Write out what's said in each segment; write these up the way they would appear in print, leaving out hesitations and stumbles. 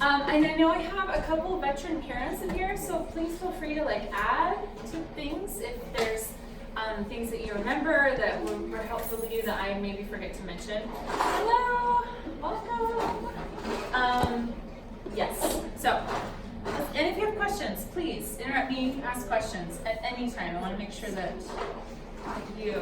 And I know I have a couple of veteran parents in here, so please feel free to add to things if there's things that you remember that were helpful to you that I maybe forget to mention. Hello, welcome. Yes, so, and if you have questions, please interrupt me, ask questions at any time. I want to make sure that you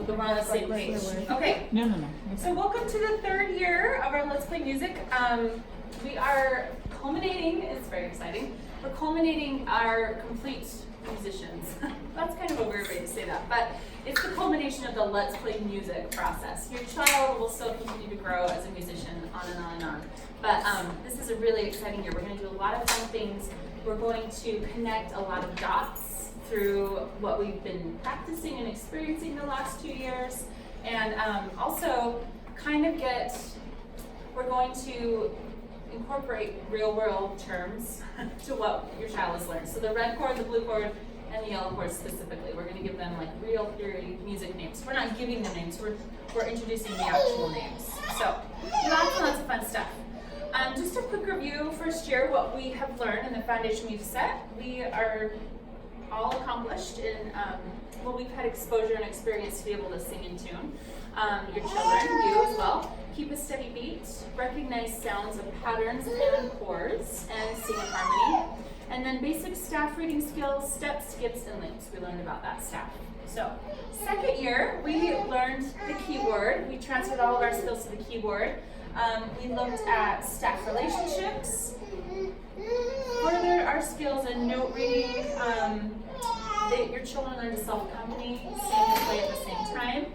we're on the same page. Okay. No. So welcome to the third year of our Let's Play Music. We are culminating, it's very exciting, we're culminating our complete musicians. That's kind of a weird way to say that, but it's the culmination of the Let's Play Music process. Your child will still continue to grow as a musician, on and on and on. But this is a really exciting year. We're going to do a lot of fun things. We're going to connect a lot of dots through what we've been practicing and experiencing the last 2 years. And also we're going to incorporate real world terms to what your child has learned. So the red chord, the blue chord, and the yellow chord specifically, we're going to give them real theory music names. We're not giving them names, we're introducing the actual names. So lots and lots of fun stuff. Just a quick review first year, what we have learned and the foundation we've set. We are all accomplished in, we've had exposure and experience to be able to sing in tune. Your children, you as well. Keep a steady beat, recognize sounds of patterns and chords, and sing in harmony. And then basic staff reading skills, steps, skips, and links. We learned about that staff. So, second year, we learned the keyboard. We transferred all of our skills to the keyboard. We looked at staff relationships, furthered our skills in note reading. Your children learn to self-accompany, sing and play at the same time.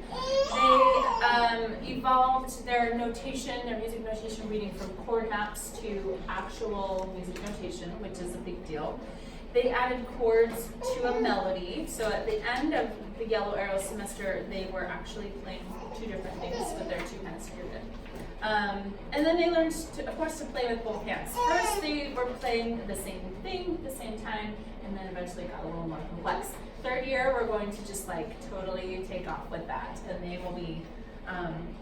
They evolved their notation, their music notation reading from chord maps to actual music notation, which is a big deal. They added chords to a melody, so at the end of the Yellow Arrow semester, they were actually playing two different things with their two hands screwed in. And then they learned, of course, to play with both hands. First, they were playing the same thing at the same time, and then eventually got a little more complex. Third year, we're going to just totally take off with that, and they will be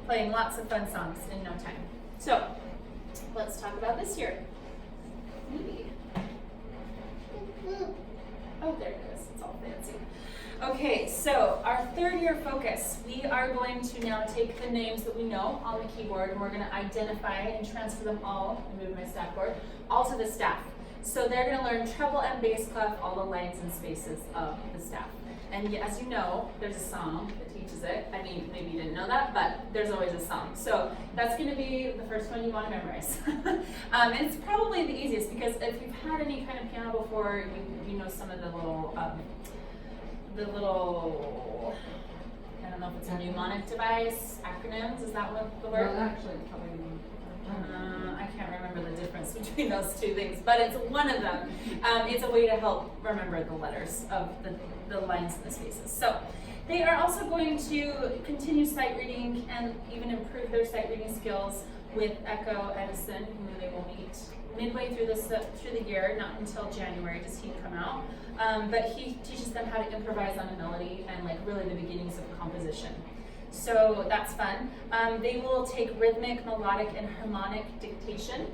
playing lots of fun songs in no time. So, let's talk about this year. Maybe. Oh, there it is. It's all fancy. Okay, so our third year focus, we are going to now take the names that we know on the keyboard, and we're going to identify and transfer them all, and move my staff board, all to the staff. So they're going to learn treble and bass clef, all the lines and spaces of the staff. And as you know, there's a song that teaches it. I mean, maybe you didn't know that, but there's always a song. So that's going to be the first one you want to memorize. And it's probably the easiest because if you've had any kind of piano before, you know some of the little, I don't know if it's a mnemonic device, acronyms, is that what the word? Well, actually, probably. I can't remember the difference between those two things, but it's one of them. It's a way to help remember the letters of the lines and the spaces. So they are also going to continue sight reading and even improve their sight reading skills with Echo Edison, who they will meet midway through the year, not until January does he come out. But he teaches them how to improvise on a melody and really the beginnings of composition. So that's fun. They will take rhythmic, melodic, and harmonic dictation.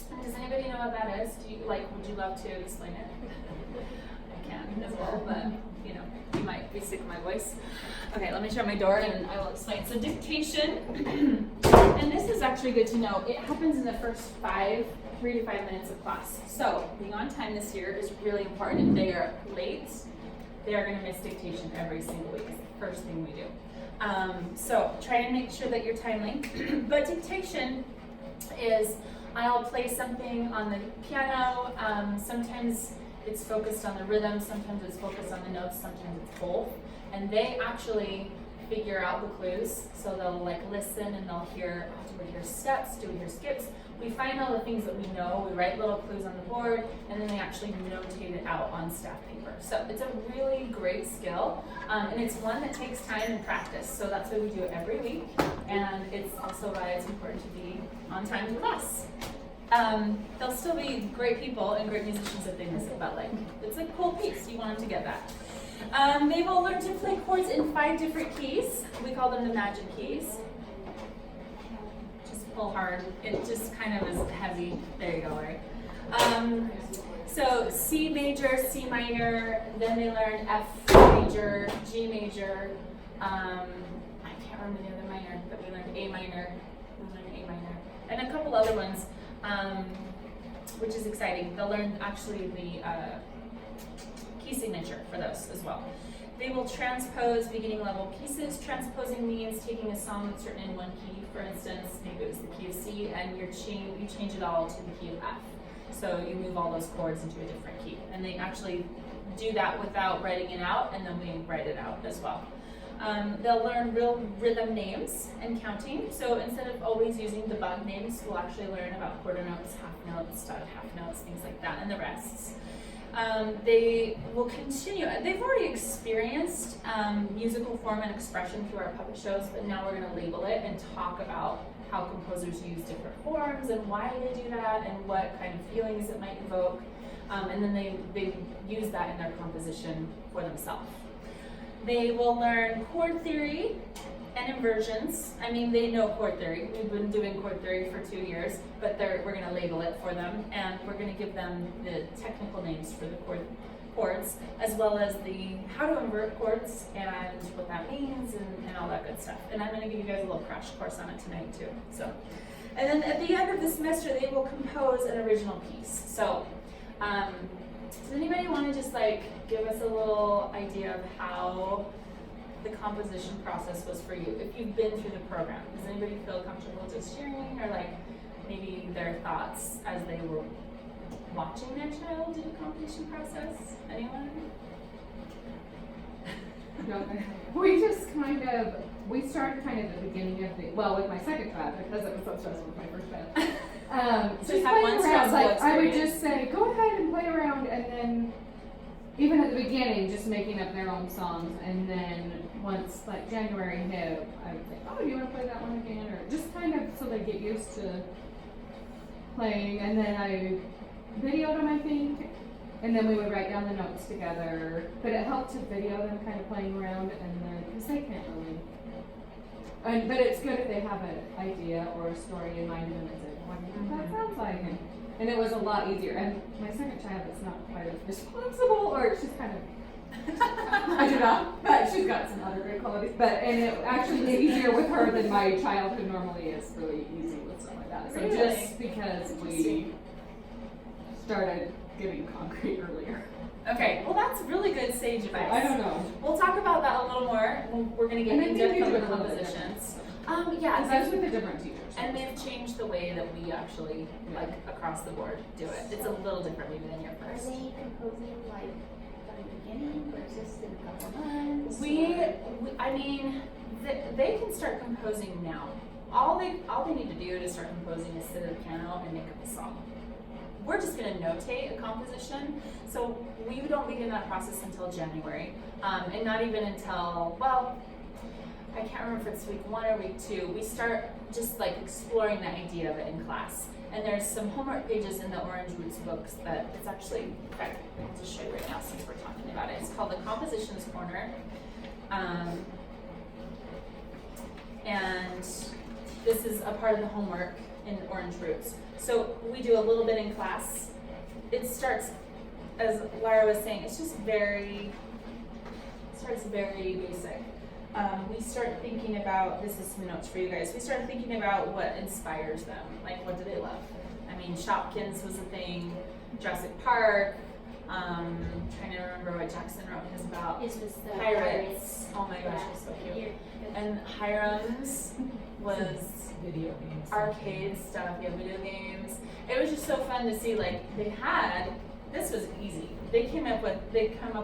And does anybody know what that is? Would you love to explain it? I can as well, but you might be sick of my voice. Okay, let me shut my door and I will explain. So dictation, and this is actually good to know. It happens in the first 3 to 5 minutes of class. So being on time this year is really important. If they are late, they are going to miss dictation every single week. It's the first thing we do. So try and make sure that you're timely. But dictation is, I'll play something on the piano. Sometimes it's focused on the rhythm, sometimes it's focused on the notes, sometimes it's both. And they actually figure out the clues. So they'll listen and they'll hear, do we hear steps, do we hear skips? We find all the things that we know, we write little clues on the board, and then they actually notate it out on staff paper. So it's a really great skill, and it's one that takes time and practice. So that's why we do it every week, and it's also why it's important to be on time to class. They'll still be great people and great musicians if they miss it, but it's a cool piece. You want them to get that. They will learn to play chords in 5 different keys. We call them the magic keys. pull hard. It just kind of is heavy. There you go, Larry. So C major, C minor, then they learn F major, G major. I can't remember the other minor, but we learned A minor. And a couple other ones, which is exciting. They'll learn actually the key signature for those as well. They will transpose beginning level pieces. Transposing means taking a song that's written in one key, for instance, maybe it was the key of C, and you change it all to the key of F. So you move all those chords into a different key. And they actually do that without writing it out, and then we write it out as well. They'll learn real rhythm names and counting. So instead of always using the bug names, we'll actually learn about quarter notes, half notes, stop half notes, things like that, and the rests. They will continue. They've already experienced musical form and expression through our puppet shows, but now we're going to label it and talk about how composers use different forms and why they do that and what kind of feelings it might evoke. And then they use that in their composition for themselves. They will learn chord theory and inversions. I mean, they know chord theory. We've been doing chord theory for 2 years, but we're going to label it for them, and we're going to give them the technical names for the chords, as well as the how to invert chords and what that means and all that good stuff. And I'm going to give you guys a little crash course on it tonight too. So, and then at the end of the semester, they will compose an original piece. So, does anybody want to just give us a little idea of how the composition process was for you, if you've been through the program? Does anybody feel comfortable just sharing, or maybe their thoughts as they were watching their child do the composition process? Anyone? We just we started kind of at the beginning of with my second child, because it was so stressful with my first child. So just have one playing around, experience. I would just say, go ahead and play around, and then even at the beginning, just making up their own songs, and then once January hit, I would say, oh, do you want to play that one again? Or just kind of so they get used to playing, and then I videoed them, I think, and then we would write down the notes together. But it helped to video them kind of playing around, and then, because they can't really. But it's good if they have an idea or a story in mind, and then they say, what do you think that sounds like? And it was a lot easier. And my second child is not quite as responsible, or she's kind of, I do not, but she's got some other great qualities. And it actually made easier with her than my childhood normally is really easy with stuff like that. So really? Just because we started getting concrete earlier. Okay, well that's really good sage advice. I don't know. We'll talk about that a little more. We're going to get into the compositions. compositions. Because Yeah, that's with the different teachers. and they've changed the way that we actually, across the board, do it. It's a little different maybe than your Are first. they composing from the beginning, or is this in a couple months? They can start composing now. All they need to do to start composing is sit at the piano and make up a song. We're just going to notate a composition, so we don't begin that process until January, and not even until, I can't remember if it's week 1 or week 2. We start just exploring the idea of it in class. And there's some homework pages in the Orange Roots books that it's actually, in fact, I'll just show you right now since we're talking about it. It's called the Compositions Corner. And this is a part of the homework in Orange Roots. So we do a little bit in class. It starts, as Lara was saying, it starts very basic. We start thinking about, this is some notes for you guys, we start thinking about what inspires them, what do they love? I mean, Shopkins was a thing, Jurassic Park, trying to remember what Jackson wrote his about. This was the Pirates. Oh my gosh, it was so cute. And Hiram's was Video games. arcade stuff, video games. It was just so fun to see, this was easy. They come up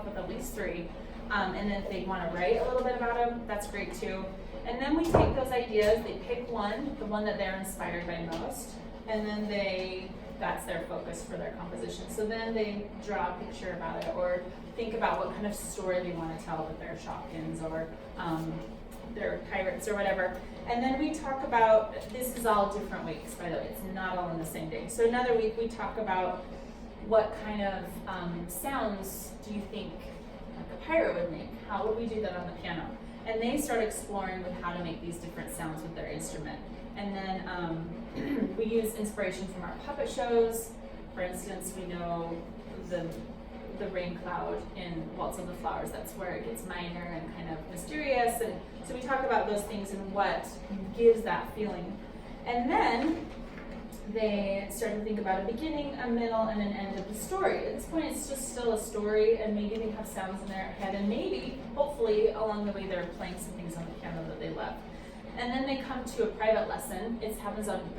with at least 3. And then if they want to write a little bit about them, that's great too. And then we take those ideas, they pick one, the one that they're inspired by most, and then that's their focus for their composition. So then they draw a picture about it, or think about what kind of story they want to tell with their Shopkins or their pirates or whatever. And then we talk about, this is all different weeks, by the way, it's not all in the same day. So another week we talk about what kind of sounds do you think a pirate would make? How would we do that on the piano? And they start exploring with how to make these different sounds with their instrument. And then we use inspiration from our puppet shows. For instance, we know the rain cloud in Waltz of the Flowers. That's where it gets minor and kind of mysterious. And so we talk about those things and what gives that feeling. And then they start to think about a beginning, a middle, and an end of the story. At this point, it's just still a story, and maybe they have sounds in their head, and maybe, hopefully, along the way, they're playing some things on the piano that they love. And then they come to a private lesson. The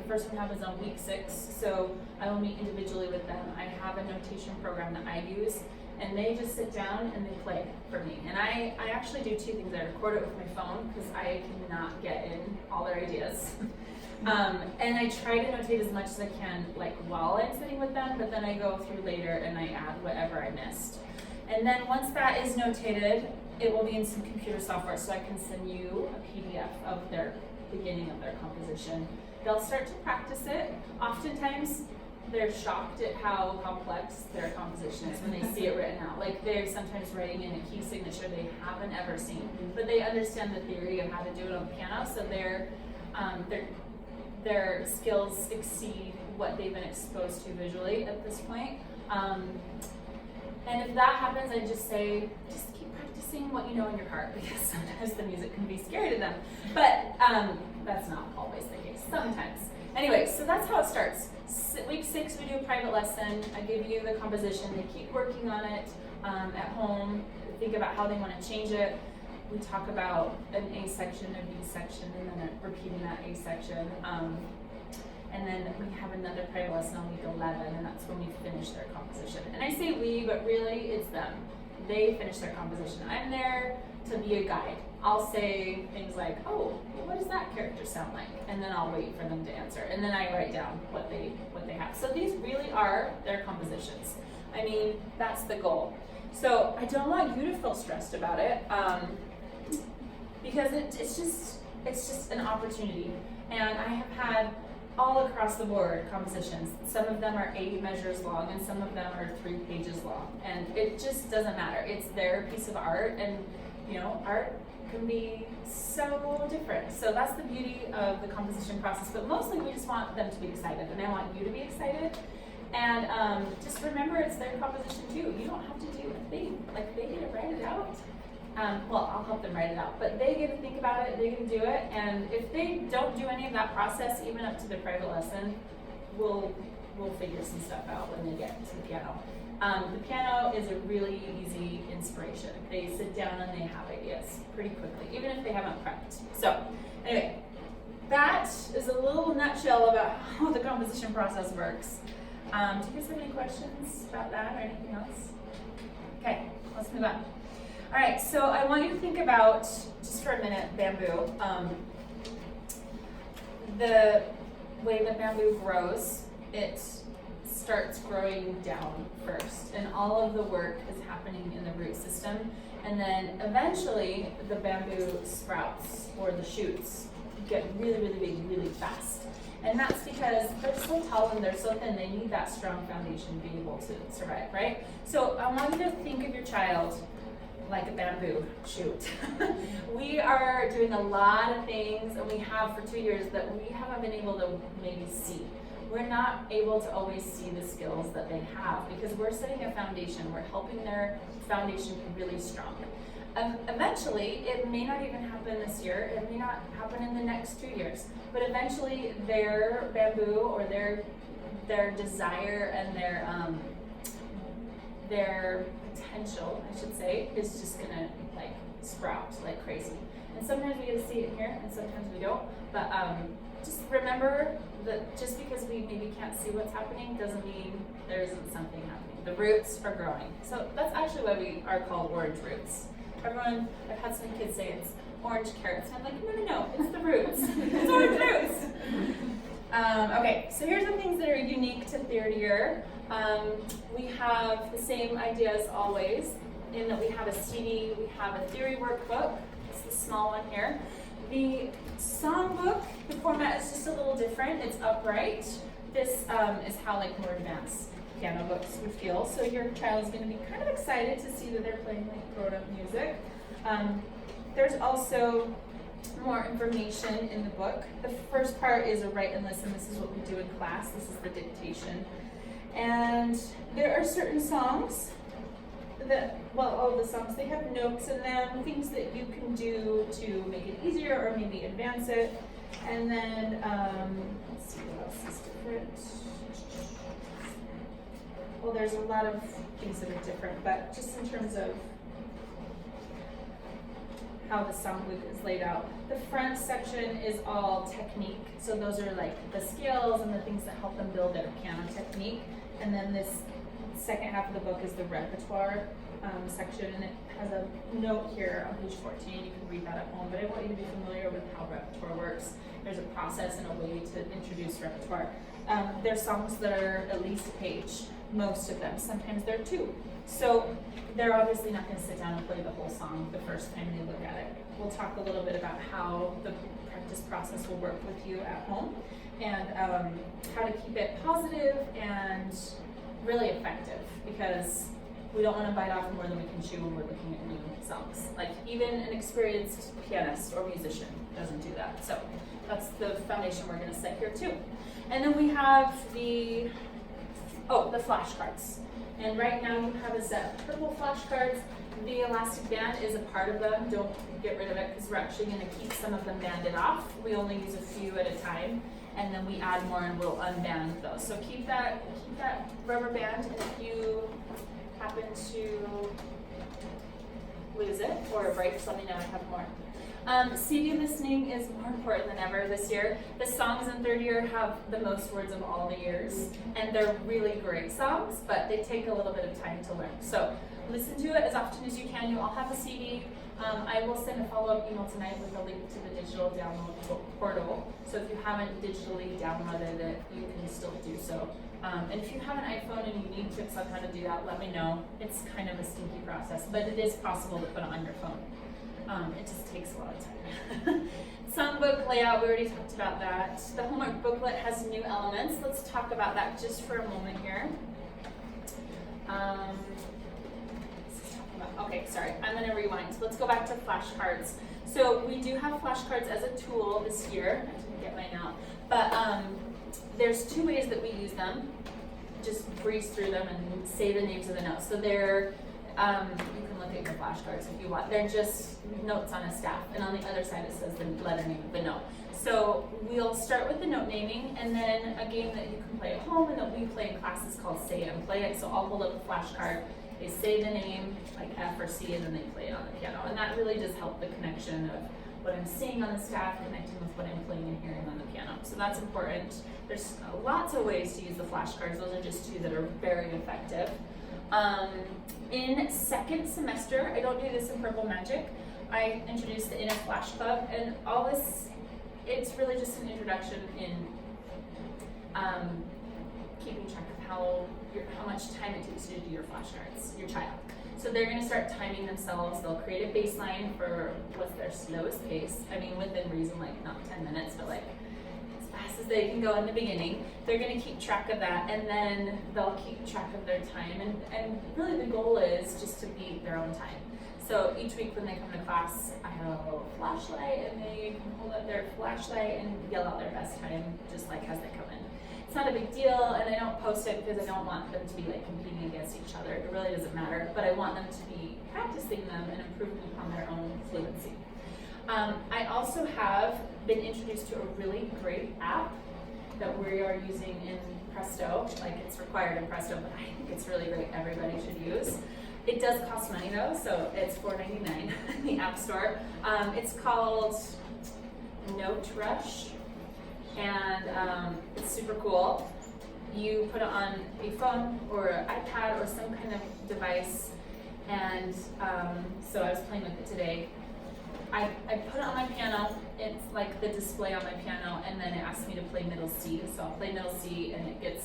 first one happens on week 6, so I will meet individually with them. I have a notation program that I use, and they just sit down and they play for me. And I actually do 2 things. I record it with my phone, because I cannot get in all their ideas. And I try to notate as much as I can, like while I'm sitting with them, but then I go through later and I add whatever I missed. And then once that is notated, it will be in some computer software, so I can send you a PDF of their beginning of their composition. They'll start to practice it. Oftentimes, they're shocked at how complex their composition is when they see it written out. Like they're sometimes writing in a key signature they haven't ever seen, but they understand the theory of how to do it on the piano, so their skills exceed what they've been exposed to visually at this point. And if that happens, I just say, just keep practicing what you know in your heart, because sometimes the music can be scary to them. But that's not always the case, sometimes. Anyway, so that's how it starts. Week 6, we do a private lesson. I give you the composition. They keep working on it at home. Think about how they want to change it. We talk about an A section, a B section, and then repeating that A section. And then we have another private lesson on week 11, and that's when we finish their composition. And I say we, but really it's them. They finish their composition. I'm there to be a guide. I'll say things like, oh, what does that character sound like? And then I'll wait for them to answer. And then I write down what they have. So these really are their compositions. I mean, that's the goal. So I don't want you to feel stressed about it, because it's just an opportunity. And I have had all across the board compositions. Some of them are 8 measures long, and some of them are 3 pages long. And it just doesn't matter. It's their piece of art, and art can be so different. So that's the beauty of the composition process. But mostly we just want them to be excited, and I want you to be excited. And just remember, it's their composition too. You don't have to do a thing. Like, they get to write it out. Well, I'll help them write it out, but they get to think about it, they get to do it, and if they don't do any of that process, even up to the private lesson, we'll figure some stuff out when they get to the piano. The piano is a really easy inspiration. They sit down and they have ideas pretty quickly, even if they haven't prepped. So, anyway, that is a little nutshell about how the composition process works. Do you guys have any questions about that or anything else? Okay, let's move on. All right, so I want you to think about, just for a minute, bamboo. The way that bamboo grows, it starts growing down first, and all of the work is happening in the root system, and then eventually the bamboo sprouts, or the shoots, get really, really big, really fast. And that's because they're so tall and they're so thin, they need that strong foundation to be able to survive, right? So I want you to think of your child like a bamboo shoot. We are doing a lot of things, and we have for 2 years, that we haven't been able to maybe see. We're not able to always see the skills that they have, because we're setting a foundation. We're helping their foundation be really strong. Eventually, it may not even happen this year. It may not happen in the next 2 years. But eventually, their bamboo, or their desire and their potential, I should say, is just gonna sprout like crazy. And sometimes we get to see it here, and sometimes we don't. But just remember that just because we maybe can't see what's happening doesn't mean there isn't something happening. The roots are growing. So that's actually why we are called orange roots. Everyone, I've had some kids say it's orange carrots, and I'm like, no, it's the roots. It's orange roots. Okay, so here's the things that are unique to third year. We have the same idea as always, in that we have a CD, we have a theory workbook. It's the small one here. The songbook, the format is just a little different. It's upright. This is how more advanced piano books would feel. So your child is going to be kind of excited to see that they're playing grown-up music. There's also more information in the book. The first part is a write and listen. This is what we do in class. This is the dictation. And there are certain songs that, well, all the songs, they have notes in them, things that you can do to make it easier or maybe advance it. And then, let's see what else is different. Well, there's a lot of things that are different, but just in terms of how the songbook is laid out. The front section is all technique, so those are like the scales and the things that help them build their piano technique. And then this second half of the book is the repertoire section, and it has a note here on page 14. You can read that at home, but I want you to be familiar with how repertoire works. There's a process and a way to introduce repertoire. There's songs that are at least a page, most of them. Sometimes they're two. So they're obviously not going to sit down and play the whole song the first time they look at it. We'll talk a little bit about how the practice process will work with you at home, and how to keep it positive and really effective, because we don't want to bite off more than we can chew when we're looking at new songs. Like, even an experienced pianist or musician doesn't do that. So that's the foundation we're going to set here too. And then we have the flashcards. And right now you have a set of purple flashcards. The elastic band is a part of them. Don't get rid of it, because we're actually going to keep some of them banded off. We only use a few at a time, and then we add more and we'll unband those. So keep that rubber band, and if you happen to lose it or break, just let me know. I have more. CD listening is more important than ever this year. The songs in third year have the most words of all the years, and they're really great songs, but they take a little bit of time to learn. So listen to it as often as you can. You all have a CD. I will send a follow-up email tonight with a link to the digital download portal. So if you haven't digitally downloaded it, you can still do so. And if you have an iPhone and you need tips on how to do that, let me know. It's kind of a stinky process, but it is possible to put it on your phone. It just takes a lot of time. Songbook layout, we already talked about that. The homework booklet has new elements. Let's talk about that just for a moment here. Okay, sorry, I'm gonna rewind. Let's go back to flashcards. So we do have flashcards as a tool this year. I didn't get mine out. But there's two ways that we use them. Just breeze through them and say the names of the notes. So they're, you can look at your flashcards if you want. They're just notes on a staff, and on the other side it says the letter name of the note. So we'll start with the note naming, and then a game that you can play at home and that we play in class is called Say It and Play It. So I'll hold up a flashcard, they say the name, like F or C, and then they play it on the piano. And that really does help the connection of what I'm seeing on the staff connecting with what I'm playing and hearing on the piano. So that's important. There's lots of ways to use the flashcards. Those are just two that are very effective. In second semester, I don't do this in Purple Magic. I introduced the Inner Flash Club, and all this, it's really just an introduction in keeping track of how much time it takes you to do your flashcards, your child. So they're going to start timing themselves. They'll create a baseline for what's their slowest pace. I mean, within reason, like not 10 minutes, but like as fast as they can go in the beginning. They're going to keep track of that, and then they'll keep track of their time. And really the goal is just to beat their own time. So each week when they come to class, I have a little flashlight, and they can hold up their flashlight and yell out their best time, just like as they come in. It's not a big deal, and I don't post it because I don't want them to be like competing against each other. It really doesn't matter, but I want them to be practicing them and improving upon their own fluency. I also have been introduced to a really great app that we are using in Presto. Like, it's required in Presto, but I think it's really great. Everybody should use. It does cost money though, so it's $4.99 in the App Store. It's called Note Rush. And it's super cool. You put it on a phone or an iPad or some kind of device, and so I was playing with it today. I put it on my piano. It's like the display on my piano, and then it asks me to play middle C. So I'll play middle C, and it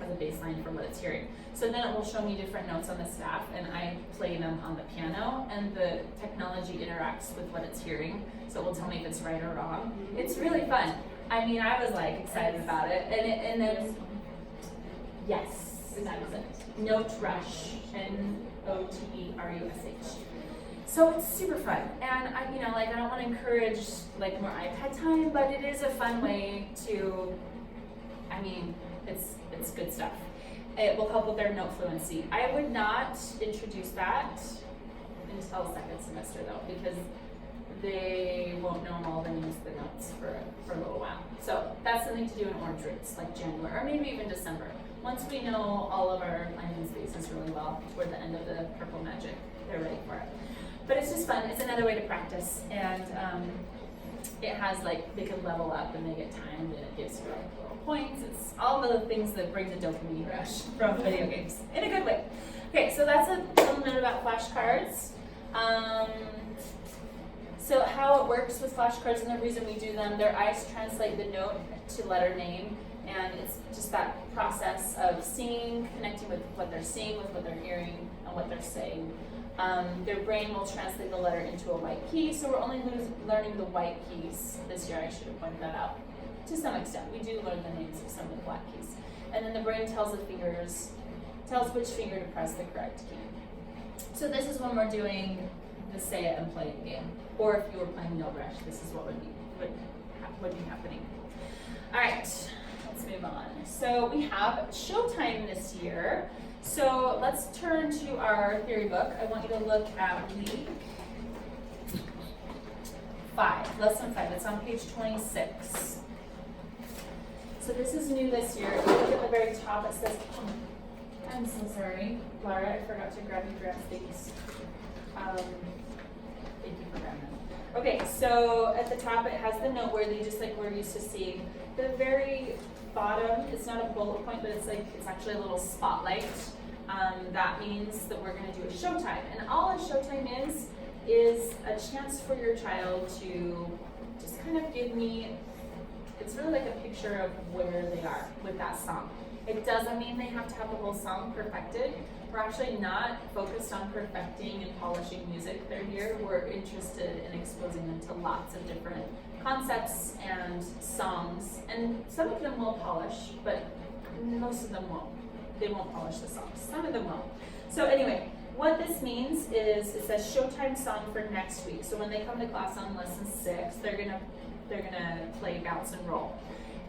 has a baseline for what it's hearing. So then it will show me different notes on the staff, and I play them on the piano, and the technology interacts with what it's hearing. So it will tell me if it's right or wrong. It's really fun. I mean, I was like excited about it, and then yes, that is it. Note Rush, Noterush. So it's super fun, and I don't want to encourage like more iPad time, but it is a fun way to, it's good stuff. It will help with their note fluency. I would not introduce that until second semester though, because they won't know all the names of the notes for a little while. So that's something to do in Orange Roots, like January, or maybe even December. Once we know all of our lines and spaces really well, toward the end of the Purple Magic, they're ready for it. But it's just fun. It's another way to practice, and it has they can level up and they get timed, and it gives you little points. It's all the things that bring the dopamine rush from video games in a good way. Okay, so that's a little bit about flashcards. So how it works with flashcards and the reason we do them, their eyes translate the note to letter name, and it's just that process of seeing, connecting with what they're seeing, with what they're hearing, and what they're saying. Their brain will translate the letter into a white key, so we're only learning the white keys this year. I should have pointed that out. To some extent, we do learn the names of some of the black keys. And then the brain tells which finger to press the correct key. So this is when we're doing the say it and play it game. Or if you were playing No Rush, this is what would be happening. All right, let's move on. So we have Showtime this year. So let's turn to our theory book. I want you to look at week 5, lesson 5. It's on page 26. So this is new this year. If you look at the very top, it says, I'm so sorry, Laura, I forgot to grab your graph things. Thank you for grabbing them. Okay, so at the top it has the noteworthy, just like we're used to seeing. The very bottom, it's not a bullet point, but it's actually a little spotlight. That means that we're going to do a showtime. And all a showtime is a chance for your child to just kind of give me, it's really like a picture of where they are with that song. It doesn't mean they have to have the whole song perfected. We're actually not focused on perfecting and polishing music they're here. We're interested in exposing them to lots of different concepts and songs. And some of them will polish, but most of them won't. They won't polish the songs. Some of them won't. So anyway, what this means is it says Showtime song for next week. So when they come to class on lesson 6, they're gonna play Bounce and Roll.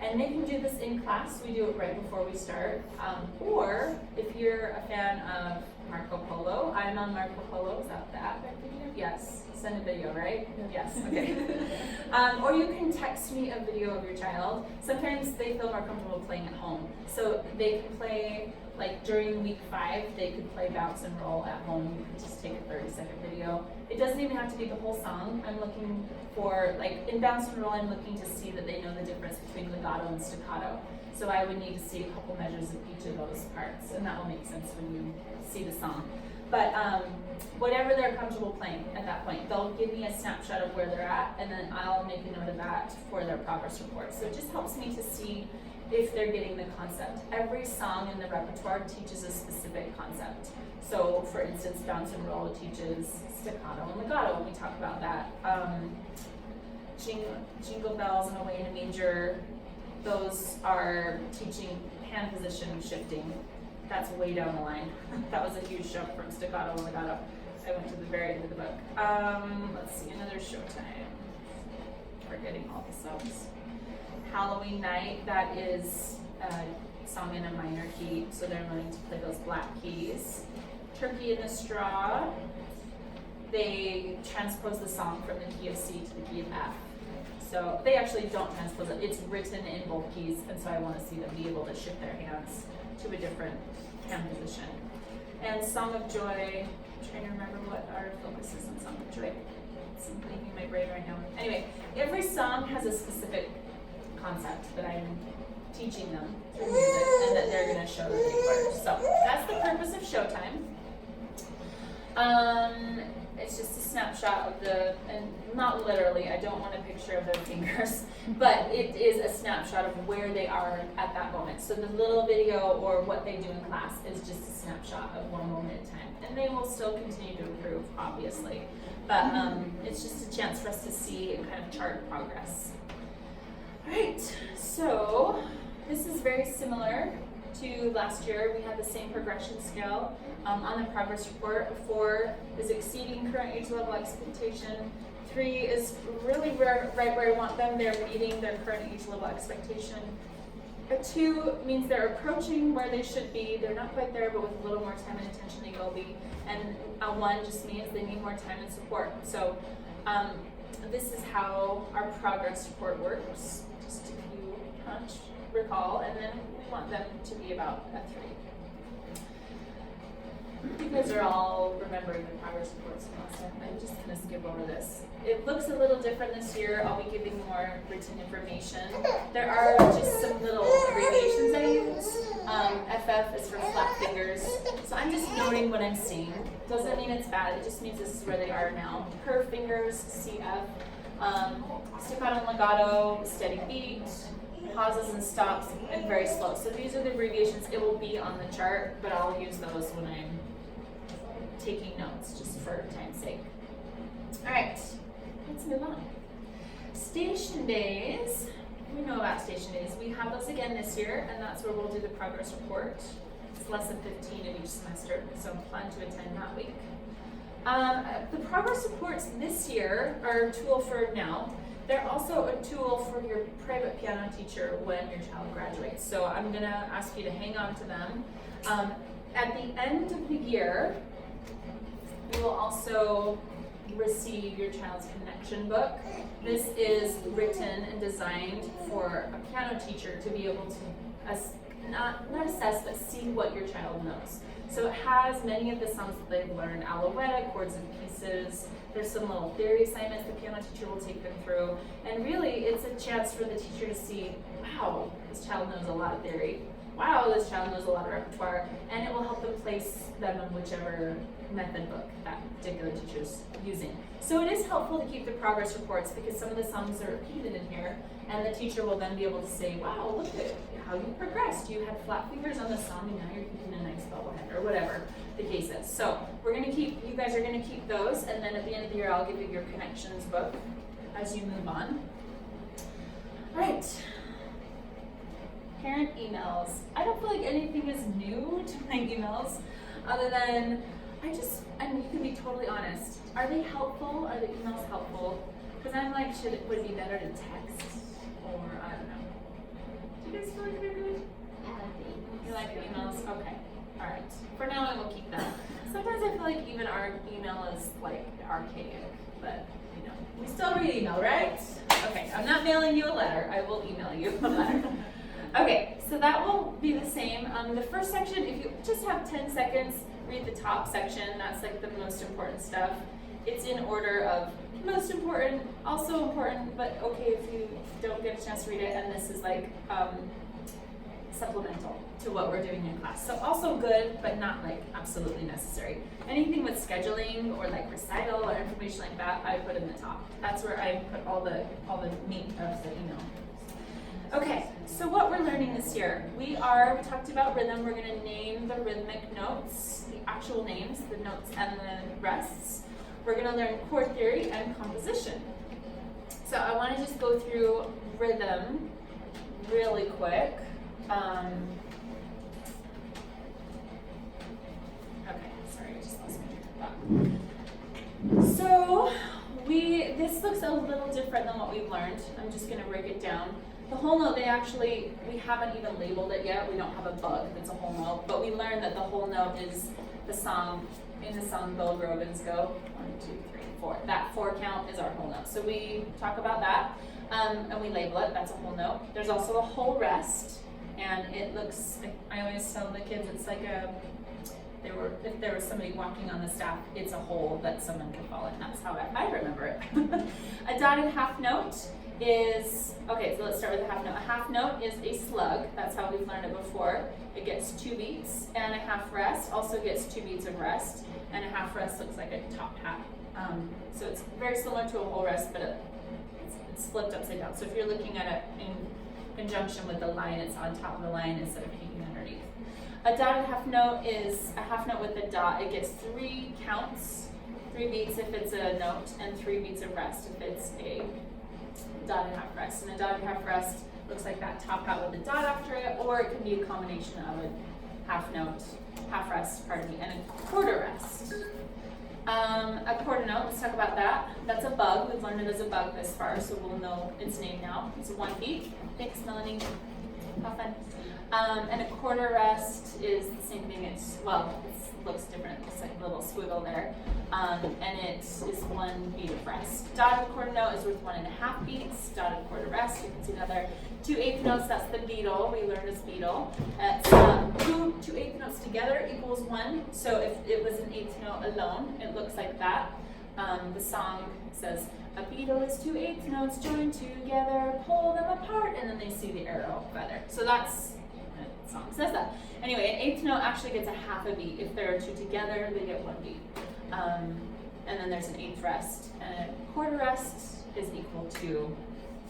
And they can do this in class. We do it right before we start. Or if you're a fan of Marco Polo, I'm on Marco Polo. Is that the app I'm thinking of? Yes. Send a video, right? Yes. Okay. Or you can text me a video of your child. Sometimes they feel more comfortable playing at home. So they can play, like during week 5, they could play Bounce and Roll at home. You can just take a 30-second video. It doesn't even have to be the whole song. I'm looking for, like in Bounce and Roll, I'm looking to see that they know the difference between legato and staccato. So I would need to see a couple measures of each of those parts, and that will make sense when you see the song. But whatever they're comfortable playing at that point, they'll give me a snapshot of where they're at, and then I'll make a note of that for their progress report. So it just helps me to see if they're getting the concept. Every song in the repertoire teaches a specific concept. So for instance, Bounce and Roll teaches staccato and legato, and we talk about that. Jingle Bells and Away in a Manger, those are teaching hand position shifting. That's way down the line. That was a huge jump from staccato and legato. I went to the very end of the book. Let's see, another Showtime. Forgetting all the songs. Halloween Night, that is a song in a minor key, so they're learning to play those black keys. Turkey in the Straw, they transpose the song from the key of C to the key of F. So they actually don't transpose it. It's written in both keys, and so I want to see them be able to shift their hands to a different hand position. And Song of Joy, I'm trying to remember what our focus is on Song of Joy. It's leaving my brain right now. Anyway, every song has a specific concept that I'm teaching them through music and that they're going to show that they learned. So that's the purpose of Showtime. It's just a snapshot of and not literally, I don't want a picture of their fingers, but it is a snapshot of where they are at that moment. So the little video or what they do in class is just a snapshot of one moment at a time. And they will still continue to improve, obviously. But it's just a chance for us to see and kind of chart progress. All right, so this is very similar to last year. We had the same progression scale. On the progress report, 4 is exceeding current age level expectation. 3 is really right where I want them. They're meeting their current age level expectation. A 2 means they're approaching where they should be. They're not quite there, but with a little more time and attention, they will be. And a 1 just means they need more time and support. So this is how our progress report works, just if you recall. And then we want them to be about a 3. You guys are all remembering the progress reports from last time. I'm just going to skip over this. It looks a little different this year. I'll be giving more written information. There are just some little abbreviations I use. FF is for flat fingers. So I'm just noting what I'm seeing. Doesn't mean it's bad. It just means this is where they are now. Curved fingers, CF. Staccato and legato, steady beat. Pauses and stops, and very slow. So these are the abbreviations. It will be on the chart, but I'll use those when I'm taking notes, just for time's sake. All right, let's move on. Station days. We know about station days. We have those again this year, and that's where we'll do the progress report. It's lesson 15 of each semester, so plan to attend that week. The progress reports this year are a tool for now. They're also a tool for your private piano teacher when your child graduates. So I'm gonna ask you to hang on to them. At the end of the year, you will also receive your child's connection book. This is written and designed for a piano teacher to be able to not assess, but see what your child knows. So it has many of the songs that they've learned, Alouette, chords and pieces. There's some little theory assignments the piano teacher will take them through. And really, it's a chance for the teacher to see, wow, this child knows a lot of theory. Wow, this child knows a lot of repertoire. And it will help them place them in whichever method book that particular teacher's using. So it is helpful to keep the progress reports because some of the songs are repeated in here. And the teacher will then be able to say, wow, look at how you progressed. You had flat fingers on the song and now you're keeping a nice bubblehead or whatever the case is. So you guys are gonna keep those, and then at the end of the year I'll give you your connections book as you move on. All right, parent emails. I don't feel like anything is new to my emails other than and you can be totally honest. Are they helpful? Are the emails helpful? Because I'm like, would it be better to text? Or I don't know. Do you guys feel like they're good? You like the emails? Okay. Alright. For now I will keep them. Sometimes I feel like even our email is like archaic, but you know. We still read email, right? Okay, I'm not mailing you a letter. I will email you a letter. Okay, so that will be the same. The first section, if you just have 10 seconds, read the top section. That's like the most important stuff. It's in order of most important, also important, but okay if you don't get a chance to read it, and this is like supplemental to what we're doing in class. So also good, but not like absolutely necessary. Anything with scheduling or like recital or information like that, I put in the top. That's where I put all the meat of the email. Okay, so what we're learning this year, we talked about rhythm. We're gonna name the rhythmic notes, the actual names, the notes and the rests. We're gonna learn chord theory and composition. So I wanna just go through rhythm really quick. Okay, sorry, I just lost my train of thought. So this looks a little different than what we've learned. I'm just gonna break it down. The whole note, we haven't even labeled it yet. We don't have a bug that's a whole note, but we learned that the whole note is the song, in the song Bill Grogan's Go, 1, 2, 3, 4. That 4 count is our whole note. So we talk about that, and we label it, that's a whole note. There's also a whole rest, and it looks, I always tell the kids, it's like if there was somebody walking on the staff, it's a hole that someone could fall in. That's how I remember it. A dotted half note is, okay, so let's start with a half note. A half note is a slug. That's how we've learned it before. It gets 2 beats, and a half rest also gets 2 beats of rest, and a half rest looks like a top hat. So it's very similar to a whole rest, but it's flipped upside down. So if you're looking at it in conjunction with the line, it's on top of the line instead of hanging underneath. A dotted half note is a half note with a dot. It gets 3 counts, 3 beats if it's a note, and 3 beats of rest if it's a dotted half rest. And a dotted half rest looks like that top hat with a dot after it, or it can be a combination of a half note, half rest, pardon me, and a quarter rest. A quarter note, let's talk about that. That's a bug. We've learned it as a bug this far, so we'll know its name now. It's a 1 beat. Thanks, Melanie. How fun. And a quarter rest is the same thing. It looks different. It's like a little squiggle there. And it is 1 beat of rest. Dotted quarter note is worth 1.5 beats. Dotted quarter rest, you can see another 2 eighth notes. That's the beetle. We learned as beetle. It's 2 eighth notes together equals 1. So if it was an eighth note alone, it looks like that. The song says, a beetle is 2 eighth notes joined together, pull them apart, and then they see the arrow feather. So that's, the song says that. Anyway, an eighth note actually gets a half a beat. If there are 2 together, they get 1 beat. And then there's an eighth rest. And a quarter rest is equal to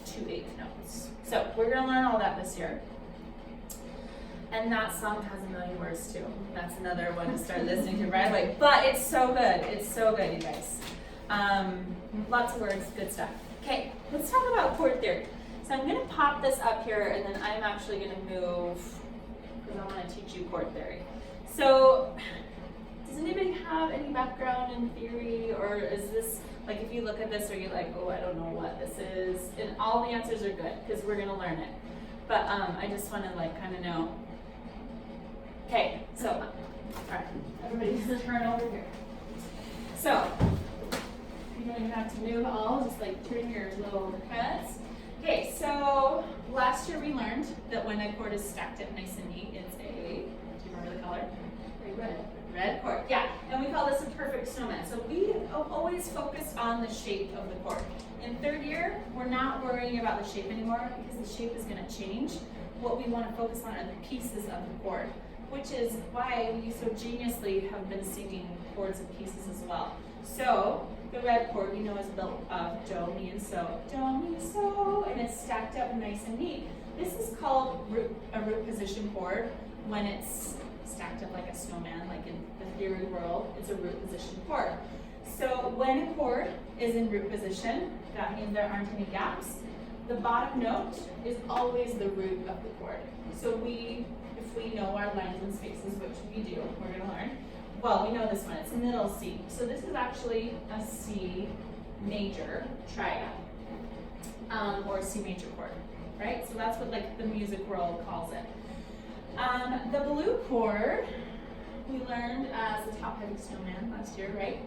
2 eighth notes. So we're gonna learn all that this year. And that song has a million words too. That's another one to start listening to right away. But it's so good. It's so good, you guys. Lots of words, good stuff. Okay, let's talk about chord theory. So I'm going to pop this up here, and then I'm actually going to move, because I want to teach you chord theory. So, does anybody have any background in theory, or is this, like if you look at this, are you like, oh, I don't know what this is? And all the answers are good, because we're going to learn it. But I just want to like kind of know. Okay, so, all right, everybody just turn over here. So, you don't even have to move at all, just like turn your little heads. Okay, so last year we learned that when a chord is stacked up nice and neat, it's a, do you remember the color? Red chord, yeah. And we call this a perfect snowman. So we always focused on the shape of the chord. In third year, we're not worrying about the shape anymore because the shape is going to change. What we want to focus on are the pieces of the chord, which is why we so geniusly have been singing chords and pieces as well. So the red chord we know is built of do, mi, and so. Do, mi, so, and it's stacked up nice and neat. This is called a root position chord when it's stacked up like a snowman, like in the theory world, it's a root position chord. So when a chord is in root position, that means there aren't any gaps. The bottom note is always the root of the chord. So if we know our lines and spaces, which we do, we're going to learn. Well, we know this one, it's middle C. So this is actually a C major triad, or C major chord, right? So that's what like the music world calls it. The blue chord, we learned as a top-heavy snowman last year, right?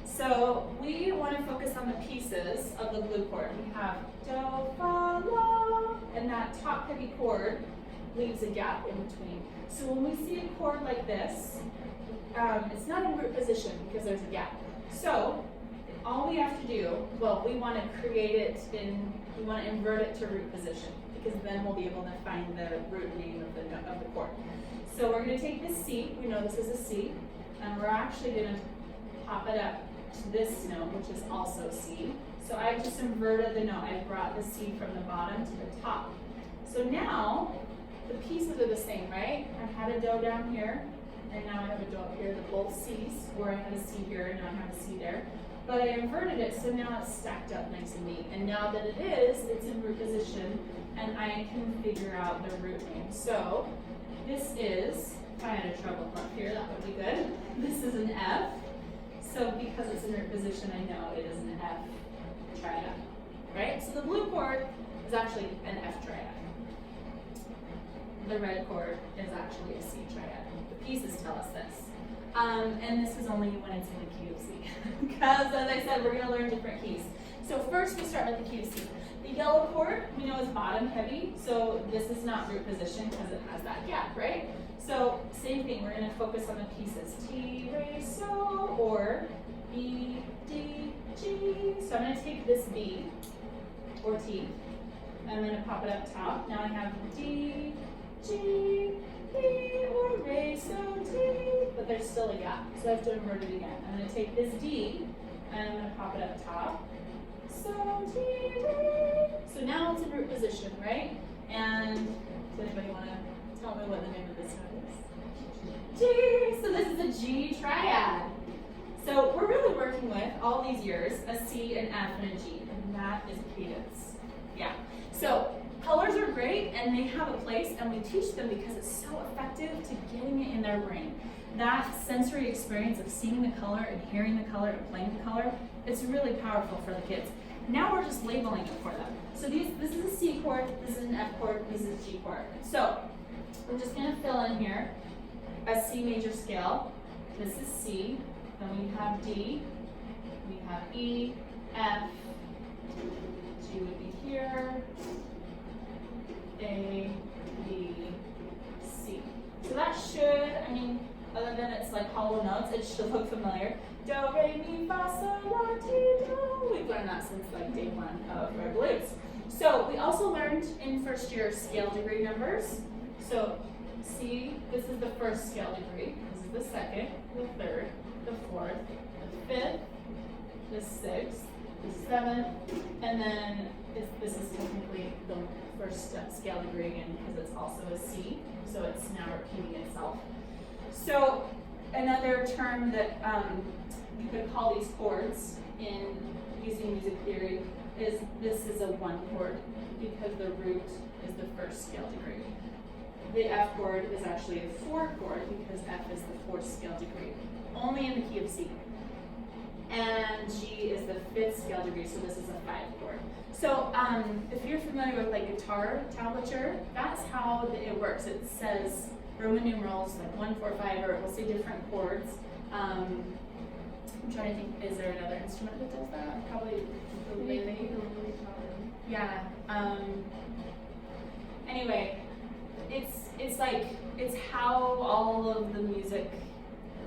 So we want to focus on the pieces of the blue chord. We have do, fa, la, and that top-heavy chord leaves a gap in between. So when we see a chord like this, it's not in root position because there's a gap. So all we have to do, well, we want to create it we want to invert it to root position because then we'll be able to find the root name of the chord. So we're going to take this C, we know this is a C, and we're actually going to pop it up to this note, which is also C. So I just inverted the note. I brought the C from the bottom to the top. So now the pieces are the same, right? I had a do down here, and now I have a do up here, the both C's, or I had a C here, and now I have a C there. But I inverted it, so now it's stacked up nice and neat. And now that it is, it's in root position, and I can figure out the root name. So this is, if I had a treble up here, that would be good. This is an F. So because it's in root position, I know it is an F triad, right? So the blue chord is actually an F triad. The red chord is actually a C triad. The pieces tell us this. And this is only when it's in the key of C. Because as I said, we're going to learn different keys. So first we start with the key of C. The yellow chord we know is bottom heavy, so this is not root position because it has that gap, right? So same thing, we're going to focus on the pieces. T, re, so, or B, D, G. So I'm going to take this B, or T, and I'm going to pop it up top. Now I have D, G, B, or re, so, T, but there's still a gap, so I have to invert it again. I'm going to take this D, and I'm going to pop it up top. So, T, re. So now it's in root position, right? And does anybody want to tell me what the name of this note is? G. So this is a G triad. So we're really working with, all these years, a C, an F, and a G, and that is cadence. Yeah. So colors are great and they have a place, and we teach them because it's so effective to getting it in their brain. That sensory experience of seeing the color and hearing the color and playing the color, it's really powerful for the kids. Now we're just labeling it for them. So this is a C chord, this is an F chord, this is a G chord. So I'm just gonna fill in here a C major scale. This is C, then we have D, we have E, F, G would be here, A, B, C. So that should, I mean, other than it's like hollow notes, it should look familiar. Do, re, mi, fa, sol, la, ti, do. We've learned that since like day one of Red Balloons. So we also learned in first year scale degree numbers. So C, this is the first scale degree. This is the second, the third, the fourth, the fifth, the sixth, the seventh, and then this is technically the first scale degree again because it's also a C, so it's now repeating itself. So another term that you could call these chords in using music theory is this is a one chord because the root is the first scale degree. The F chord is actually a four chord because F is the fourth scale degree, only in the key of C. And G is the fifth scale degree, so this is a five chord. So if you're familiar with like guitar tablature, that's how it works. It says Roman numerals like 1, 4, 5, or it will say different chords. I'm trying to think, is there another instrument that does that? Probably ukulele. Yeah. Anyway, it's how all of the music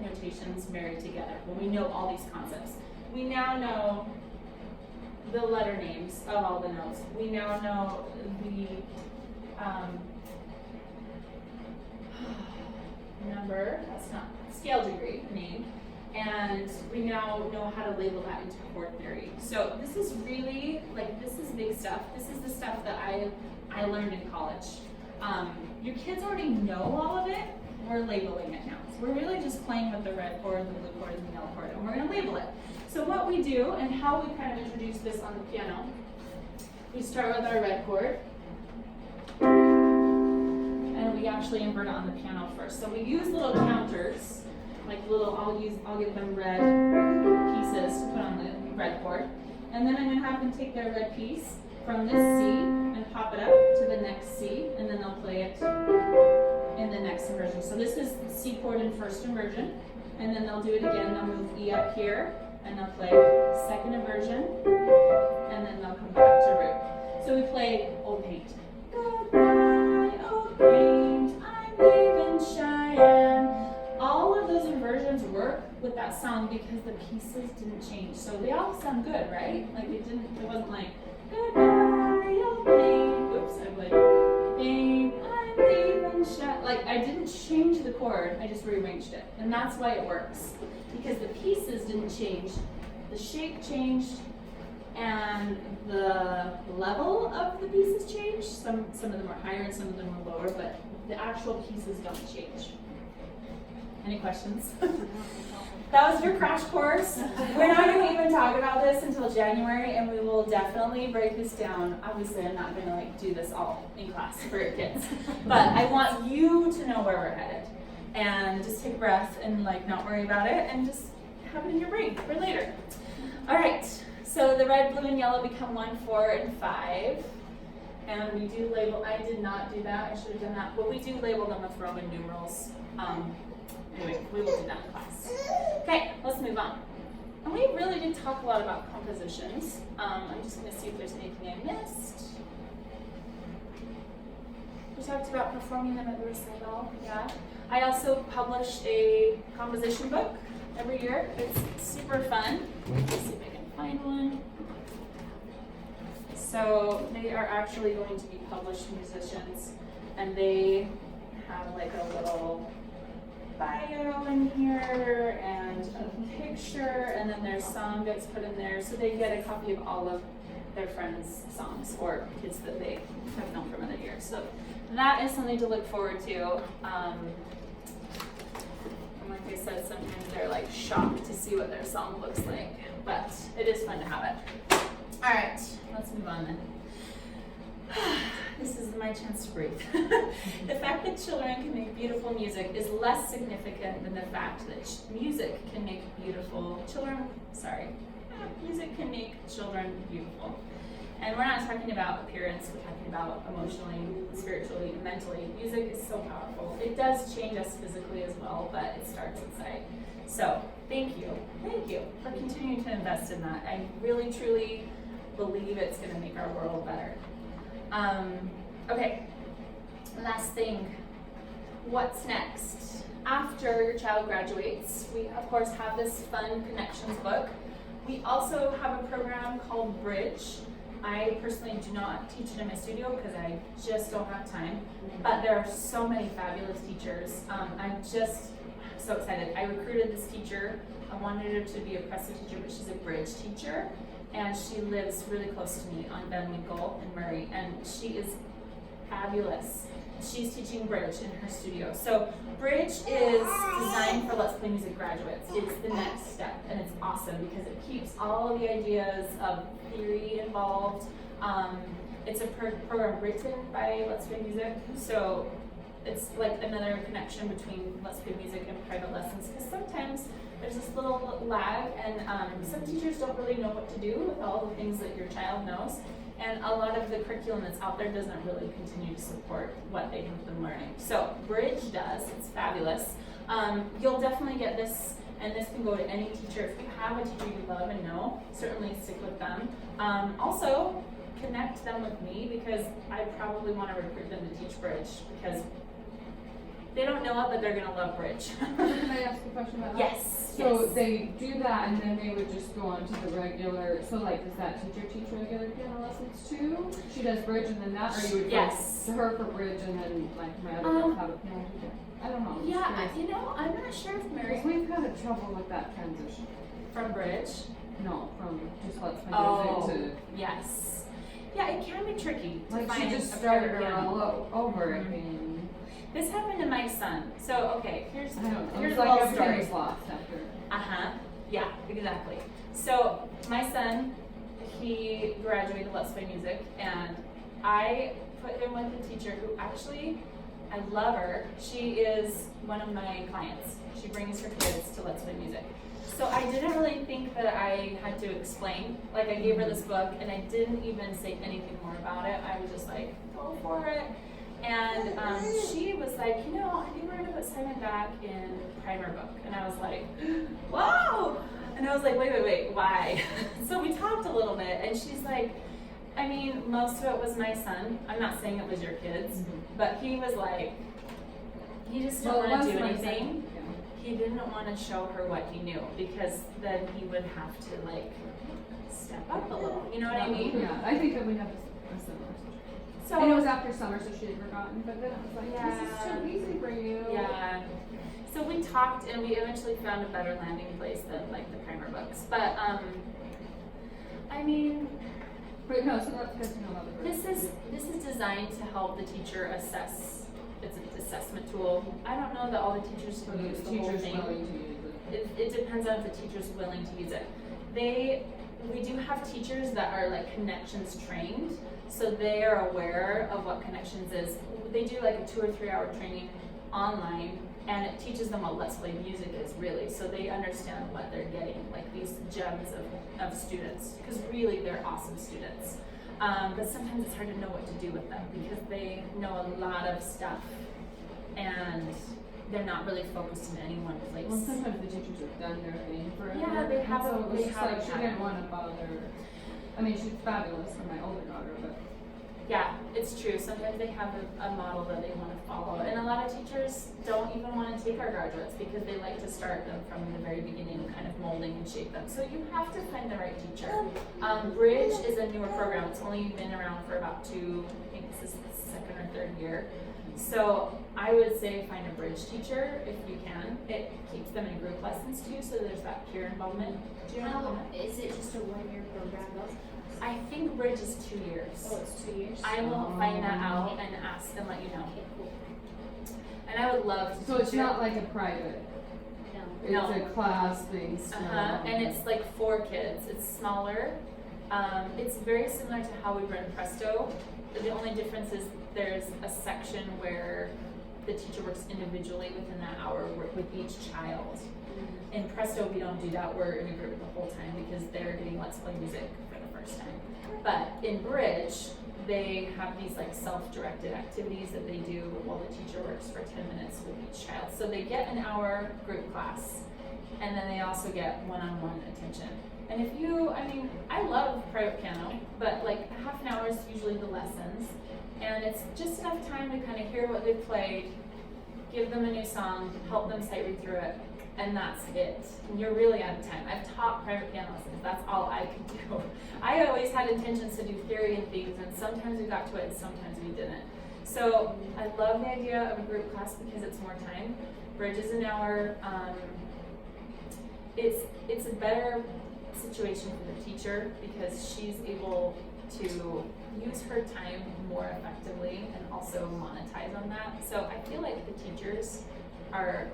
notations marry together. When we know all these concepts, we now know the letter names of all the notes. We now know the number, that's not scale degree name, and we now know how to label that into chord theory. So this is really, like, this is big stuff. This is the stuff that I learned in college. Your kids already know all of it. We're labeling it now. So we're really just playing with the red chord, the blue chord, and the yellow chord, and we're going to label it. So what we do, and how we kind of introduce this on the piano, we start with our red chord, and we actually invert it on the piano first. So we use little counters, like little, I'll give them red pieces to put on the red chord, and then I'm going to have them take their red piece from this C and pop it up to the next C, and then they'll play it in the next inversion. So this is the C chord in first inversion, and then they'll do it again. They'll move E up here, and they'll play second inversion, and then they'll come back to root. So we play Old Paint. Goodbye, old paint, I'm leaving Cheyenne. All of those inversions work with that song because the pieces didn't change. So they all sound good, right? Like it wasn't like, goodbye, old paint. Oops, I played paint, I'm leaving Cheyenne. Like I didn't change the chord, I just rearranged it. And that's why it works. Because the pieces didn't change. The shape changed and the level of the pieces changed. Some of them are higher and some of them are lower, but the actual pieces don't change. Any questions? That was your crash course. We're not going to even talk about this until January, and we will definitely break this down. Obviously, I'm not going to do this all in class for your kids, but I want you to know where we're headed, and just take a breath and not worry about it, and just have it in your brain for later. All right. So the red, blue, and yellow become 1, 4, and 5, and we do label. I did not do that. I should have done that, but we do label them with Roman numerals. Anyway, we will do that in class. Okay, let's move on. And we really did talk a lot about compositions. I'm just going to see if there's anything I missed. We talked about performing them at the recital. Yeah. I also publish a composition book every year. It's super fun. Let's see if I can find one. So they are actually going to be published musicians, and they have like a little bio in here and a picture, and then their song gets put in there, so they get a copy of all of their friends' songs or kids that they have known from other years. So that is something to look forward to. And like I said, sometimes they're like shocked to see what their song looks like, but it is fun to have it. All right, let's move on then. this is my chance to breathe. The fact that children can make beautiful music is less significant than the fact that music can make music can make children beautiful. And we're not talking about appearance, we're talking about emotionally, spiritually, mentally. Music is so powerful. It does change us physically as well, but it starts inside. So, thank you for continuing to invest in that. I really, truly believe it's going to make our world better. Okay, last thing. What's next? After your child graduates, we of course have this fun connections book. We also have a program called Bridge. I personally do not teach it in my studio because I just don't have time, but there are so many fabulous teachers. I'm just so excited. I recruited this teacher. I wanted her to be a Presto teacher, but she's a Bridge teacher, and she lives really close to me on Van Winkle in Murray, and she is fabulous. She's teaching Bridge in her studio. So Bridge is designed for Let's Play Music graduates. It's the next step, and it's awesome because it keeps all of the ideas of theory involved. It's a program written by Let's Play Music, so it's like another connection between Let's Play Music and private lessons, because sometimes there's this little lag, and some teachers don't really know what to do with all the things that your child knows. And a lot of the curriculum that's out there doesn't really continue to support what they have been learning. So Bridge does, it's fabulous. You'll definitely get this, and this can go to any teacher. If you have a teacher you love and know, certainly stick with them. Also, connect them with me, because I probably want to recruit them to teach Bridge, because they don't know it, but they're gonna love Bridge. Can I ask a question about that? Yes. So yes. they do that, and then they would just go on to the regular, so like, does that teacher teach regular piano lessons too? She does Bridge and then that, or you would Yes. go to her for Bridge and then like my other girls have a piano teacher? I don't know. I'm just Yeah, curious. I'm not sure if Mary 'Cause we've had a trouble with that transition. from Bridge. No, from just Let's Play Oh, Music yes. Yeah, it can be tricky to, to like, find she just a started pair of her piano. all over Mhm. again. This happened to my son. So, okay, here's I don't know, here's it's a like little everything story. was lost after. Yeah, exactly. So my son, he graduated Let's Play Music, and I put him with a teacher who actually, I love her. She is one of my clients. She brings her kids to Let's Play Music. So I didn't really think that I had to explain. Like, I gave her this book, and I didn't even say anything more about it. I was just like, go for it. And she was like, I think we're gonna put Simon back in primer book. And I was like, whoa! And I was like, wait, why? So we talked a little bit, and she's like, I mean, most of it was my son. I'm not saying it was your kids, but he was like, he just didn't Well, it want to was do my anything. second, He didn't want to show her what he knew, because then he would have to like step up a little. You know what I mean? Yeah, I think that we have a similar situation. So And it was after summer, so she had forgotten, but then it was like, this is Yeah. too easy for you. yeah. So we talked, and we eventually found a better landing place than like the primer books. But I mean, But no, so that's good to know about the this is designed to help the teacher assess. It's an assessment tool. I don't know that all the teachers So will the use the whole teacher's thing. willing to use it. It depends on if the teacher's willing to use it. We do have teachers that are like connections trained, so they are aware of what connections is. They do like a 2 or 3 hour training online, and it teaches them what Let's Play Music is really, so they understand what they're getting, like these gems of students, because really they're awesome students. But sometimes it's hard to know what to do with them, because they know a lot of stuff, and they're not really focused in any one place. Well, sometimes the teachers have done their thing forever. Yeah, they and have so a- it was they just have like, a she pattern. didn't want to bother. I mean, she's fabulous for my older daughter, but Yeah, it's true. Sometimes they have a model that they want to follow. And a lot of teachers don't even want to take our graduates because they like to start them from the very beginning, kind of molding and shape them. So you have to find the right teacher. Bridge is a newer program. It's only been around for about I think this is the second or third year. So I would say find a Bridge teacher if you can. It keeps them in group lessons too, so there's that peer involvement. Do you know? How, is it just a 1-year program though? I think Bridge is 2 years. Oh, it's 2 years? I will find that out and ask and let you know. Okay, cool. And I would love to so it's teach it. not like a private. It's No. No. a class thing. And it's like 4 kids. It's smaller. It's very similar to how we run Presto. the only difference is there's a section where the teacher works individually within that hour with each child. In Presto, we don't do that. We're in a group the whole time because they're getting Let's Play music for the first time. But in Bridge, they have these like self-directed activities that they do while the teacher works for 10 minutes with each child. So they get an hour group class, and then they also get one-on-one attention. And if you, I mean, I love private piano, but like half an hour is usually the lessons. And it's just enough time to kind of hear what they've played, give them a new song, help them sight read through it, and that's it. And you're really out of time. I've taught private piano lessons. That's all I could do. I always had intentions to do theory and things, and sometimes we got to it, and sometimes we didn't. So I love the idea of a group class because it's more time. Bridge is an hour. It's a better situation for the teacher because she's able to use her time more effectively and also monetize on that. So I feel like the teachers are,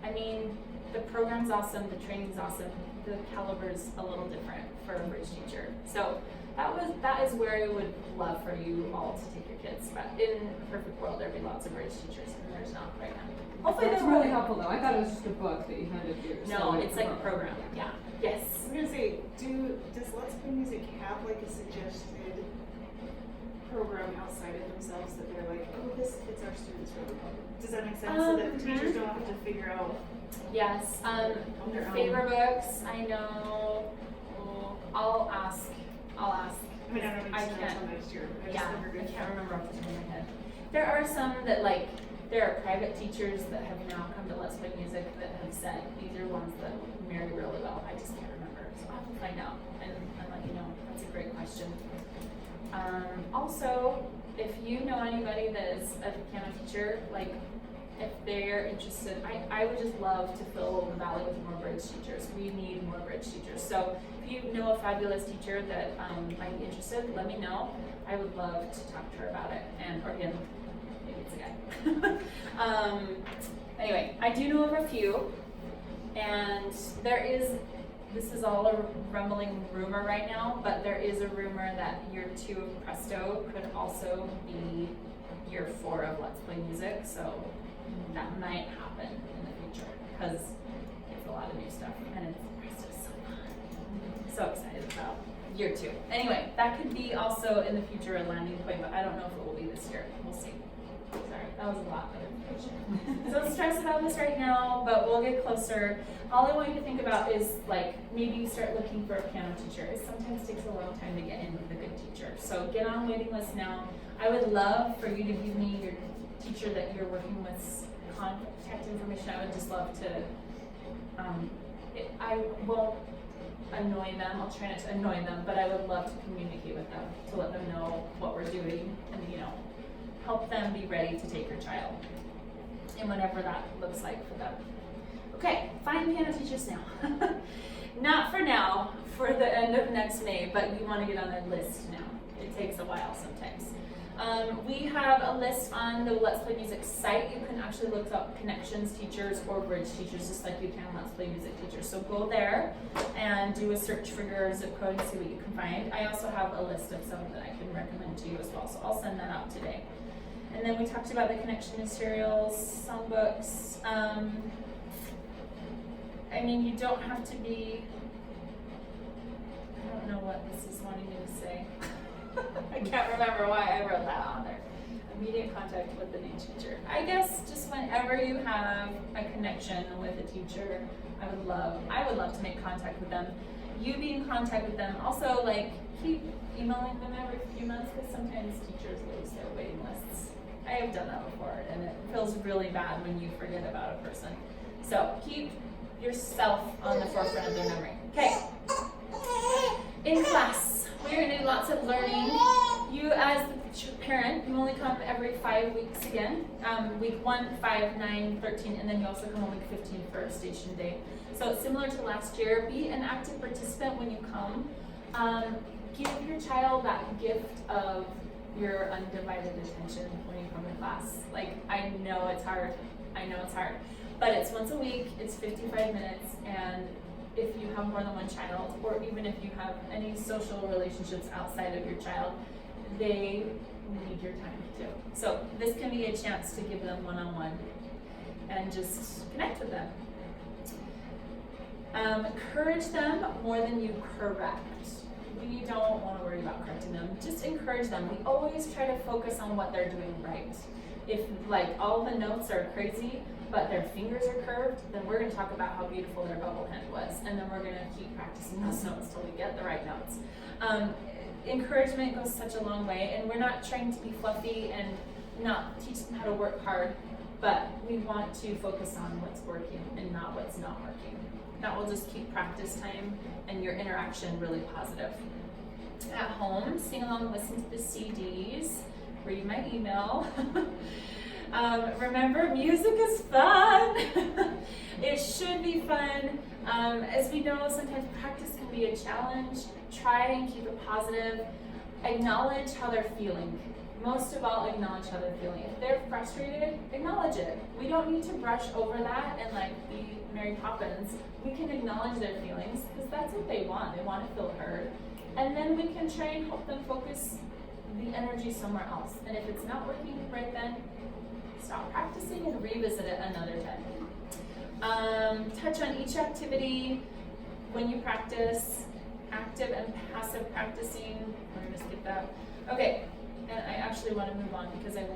I mean, the program's awesome, the training's awesome, the caliber's a little different for a Bridge teacher. So that is where I would love for you all to take your kids. But in a perfect world, there'd be lots of Bridge teachers, and there's not right now. Hopefully That's there really will. helpful though. I thought it was just a book that you handed you. No, it's like a program. Yeah. Yes. I was gonna say, does Let's Play Music have like a suggested program outside of themselves that they're like, oh, this fits our students really well? Does that make sense? So that the teachers don't have to figure out Yes. on their own. Favor books. I know. I'll ask. I mean, I don't know I if it's can't. until next year. I just Yeah, wondered I if- can't remember off the top of my head. There are some that like, there are private teachers that have now come to Let's Play Music that have said these are ones that marry really well. I just can't remember, so I'll have to find out and let you know. That's a great question. Also, if you know anybody that is a piano teacher, like if they're interested, I would just love to fill the valley with more Bridge teachers. We need more Bridge teachers. So if you know a fabulous teacher that might be interested, let me know. I would love to talk to her about it. And or again, maybe it's a guy. Anyway, I do know of a few, and this is all a rumbling rumor right now, but there is a rumor that year 2 of Presto could also be year 4 of Let's Play Music, so that might happen in the future, because it's a lot of new stuff, and Presto's so fun. So excited about year 2. Anyway, that could be also in the future a landing point, but I don't know if it will be this year. We'll see. Sorry, that was a lot of information. Don't stress about this right now, but we'll get closer. All I want you to think about is like maybe you start looking for a piano teacher. It sometimes takes a long time to get in with a good teacher. So get on waiting list now. I would love for you to give me your teacher that you're working with contact information. I would just love to. I won't annoy them. I'll try not to annoy them, but I would love to communicate with them to let them know what we're doing and help them be ready to take your child and whatever that looks like for them. Okay, find piano teachers now. Not for now, for the end of next May, but you want to get on their list now. It takes a while sometimes. We have a list on the Let's Play Music site. You can actually look up connections teachers or bridge teachers just like you can Let's Play Music teachers. So go there and do a search for your zip code and see what you can find. I also have a list of some that I can recommend to you as well, so I'll send that out today. And then we talked about the connection materials, songbooks. I mean, you don't have to be, I don't know what this is wanting me to say. I can't remember why I wrote that on there. Immediate contact with the new teacher. I guess just whenever you have a connection with a teacher, I would love to make contact with them. You be in contact with them. Also, like, keep emailing them every few months because sometimes teachers lose their waiting lists. I have done that before, and it feels really bad when you forget about a person. So keep yourself on the forefront of their memory. Okay. In class, we're going to do lots of learning. You, as the parent, you only come every 5 weeks again. Week 1, 5, 9, 13, and then you also come on week 15 for station day. So it's similar to last year. Be an active participant when you come. Give your child that gift of your undivided attention when you come to class. Like, I know it's hard, but it's once a week, it's 55 minutes, and if you have more than one child, or even if you have any social relationships outside of your child, they we need your time too. So this can be a chance to give them one-on-one and just connect with them. Encourage them more than you correct. We don't want to worry about correcting them. Just encourage them. We always try to focus on what they're doing right. If like all the notes are crazy, but their fingers are curved, then we're going to talk about how beautiful their bubble hand was, and then we're going to keep practicing those notes till we get the right notes. Encouragement goes such a long way, and we're not trying to be fluffy and not teach them how to work hard, but we want to focus on what's working and not what's not working. That will just keep practice time and your interaction really positive. At home, sing along, listen to the CDs, read my email. Remember, music is fun. It should be fun. As we know, sometimes practice can be a challenge. Try and keep it positive. Acknowledge how they're feeling. Most of all, acknowledge how they're feeling. If they're frustrated, acknowledge it. We don't need to brush over that and like be Mary Poppins. We can acknowledge their feelings because that's what they want. They want to feel heard. And then we can try and help them focus the energy somewhere else. And if it's not working right then, stop practicing and revisit it another time. Touch on each activity when you practice. Active and passive practicing. We're going to skip that. Okay. And I actually want to move on because I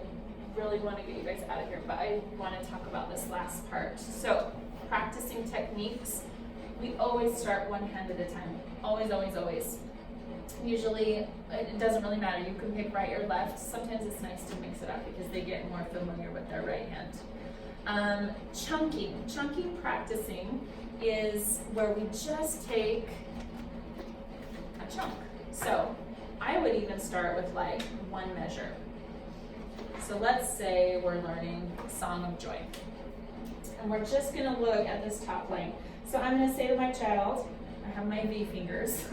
really want to get you guys out of here, but I want to talk about this last part. So, practicing techniques, we always start one hand at a time. Always, always, always. Usually, it doesn't really matter. You can pick right or left. Sometimes it's nice to mix it up because they get more familiar with their right hand. Chunking. Chunking practicing is where we just take a chunk. So, I would even start with like one measure. So let's say we're learning Song of Joy. And we're just gonna look at this top line. So I'm gonna say to my child, I have my V fingers.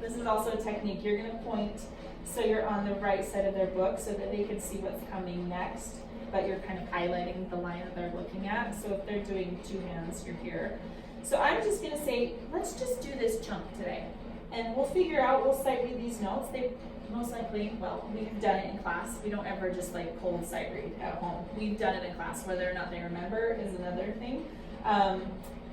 This is also a technique. You're gonna point so you're on the right side of their book so that they can see what's coming next, but you're kind of highlighting the line that they're looking at. So if they're doing two hands, you're here. So I'm just gonna say, let's just do this chunk today. And we'll figure out, we'll sight read these notes. They most likely, well, we've done it in class. We don't ever just like cold sight read at home. We've done it in class. Whether or not they remember is another thing.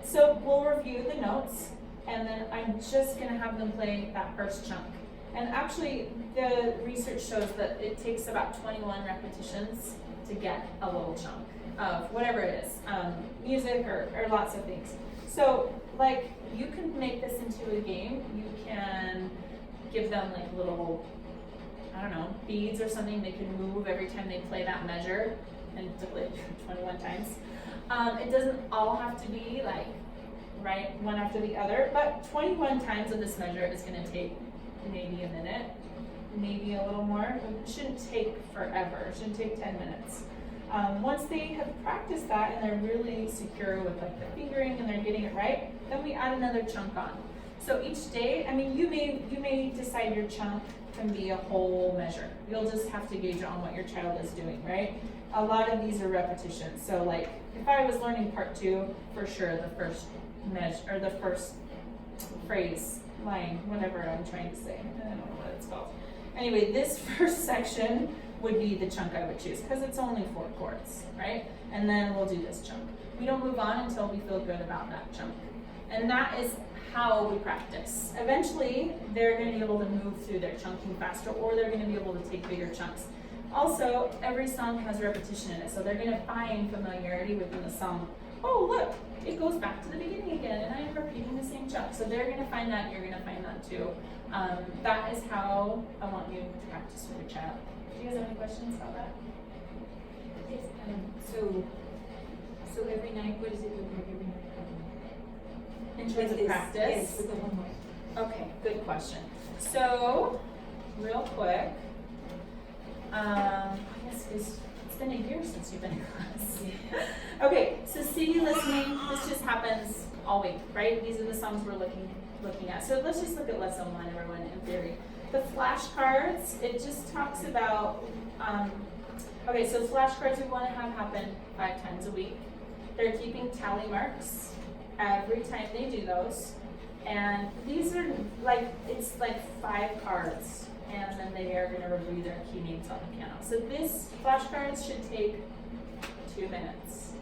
So we'll review the notes, and then I'm just gonna have them play that first chunk. And actually, the research shows that it takes about 21 repetitions to get a little chunk of whatever it is, music or lots of things. So, like, you can make this into a game. You can give them like little, I don't know, beads or something they can move every time they play that measure and play it 21 times. It doesn't all have to be like, right, one after the other, but 21 times of this measure is gonna take maybe a minute, maybe a little more. It shouldn't take forever. It shouldn't take 10 minutes. Once they have practiced that and they're really secure with like the fingering and they're getting it right, then we add another chunk on. So each day, I mean, you may decide your chunk can be a whole measure. You'll just have to gauge on what your child is doing, right? A lot of these are repetitions. So like, if I was learning part 2, for sure the first measure or the first phrase, line, whatever I'm trying to say. I don't know what it's called. Anyway, this first section would be the chunk I would choose because it's only 4 chords, right? And then we'll do this chunk. We don't move on until we feel good about that chunk. And that is how we practice. Eventually, they're going to be able to move through their chunking faster, or they're going to be able to take bigger chunks. Also, every song has repetition in it, so they're going to find familiarity within the song. Oh, look, it goes back to the beginning again, and I'm repeating the same chunk. So they're going to find that, you're going to find that too. That is how I want you to practice with your child. Do you guys have any questions about that? Yes. So every night, what does it look like every night? In terms of practice? Yes, with the homework. Okay, good question. So, real quick, I guess it's been a year since you've been in class. Yeah. Okay, so CD listening, this just happens all week, right? These are the songs we're looking at. So let's just look at lesson 1, everyone, in theory. The flashcards, it just talks about, okay, so flashcards we want to have happen 5 times a week. They're keeping tally marks every time they do those. And these are like, it's like 5 cards and then they are gonna review their key names on the piano. So this flashcards should take 2 minutes.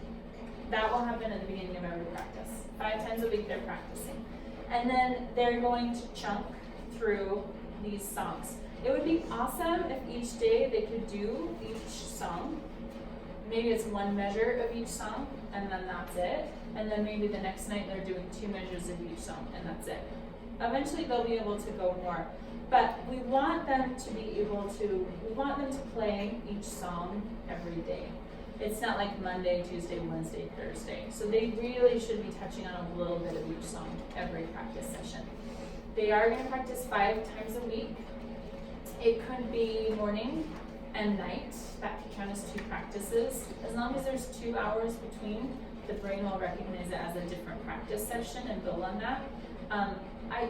That will happen at the beginning of every practice. 5 times a week they're practicing. And then they're going to chunk through these songs. It would be awesome if each day they could do each song. Maybe it's 1 measure of each song, and then that's it. And then maybe the next night they're doing 2 measures of each song, and that's it. Eventually they'll be able to go more. But we want them to play each song every day. It's not like Monday, Tuesday, Wednesday, Thursday. So they really should be touching on a little bit of each song every practice session. They are going to practice 5 times a week. It could be morning and night. That could count as 2 practices. As long as there's 2 hours between, the brain will recognize it as a different practice session and build on that.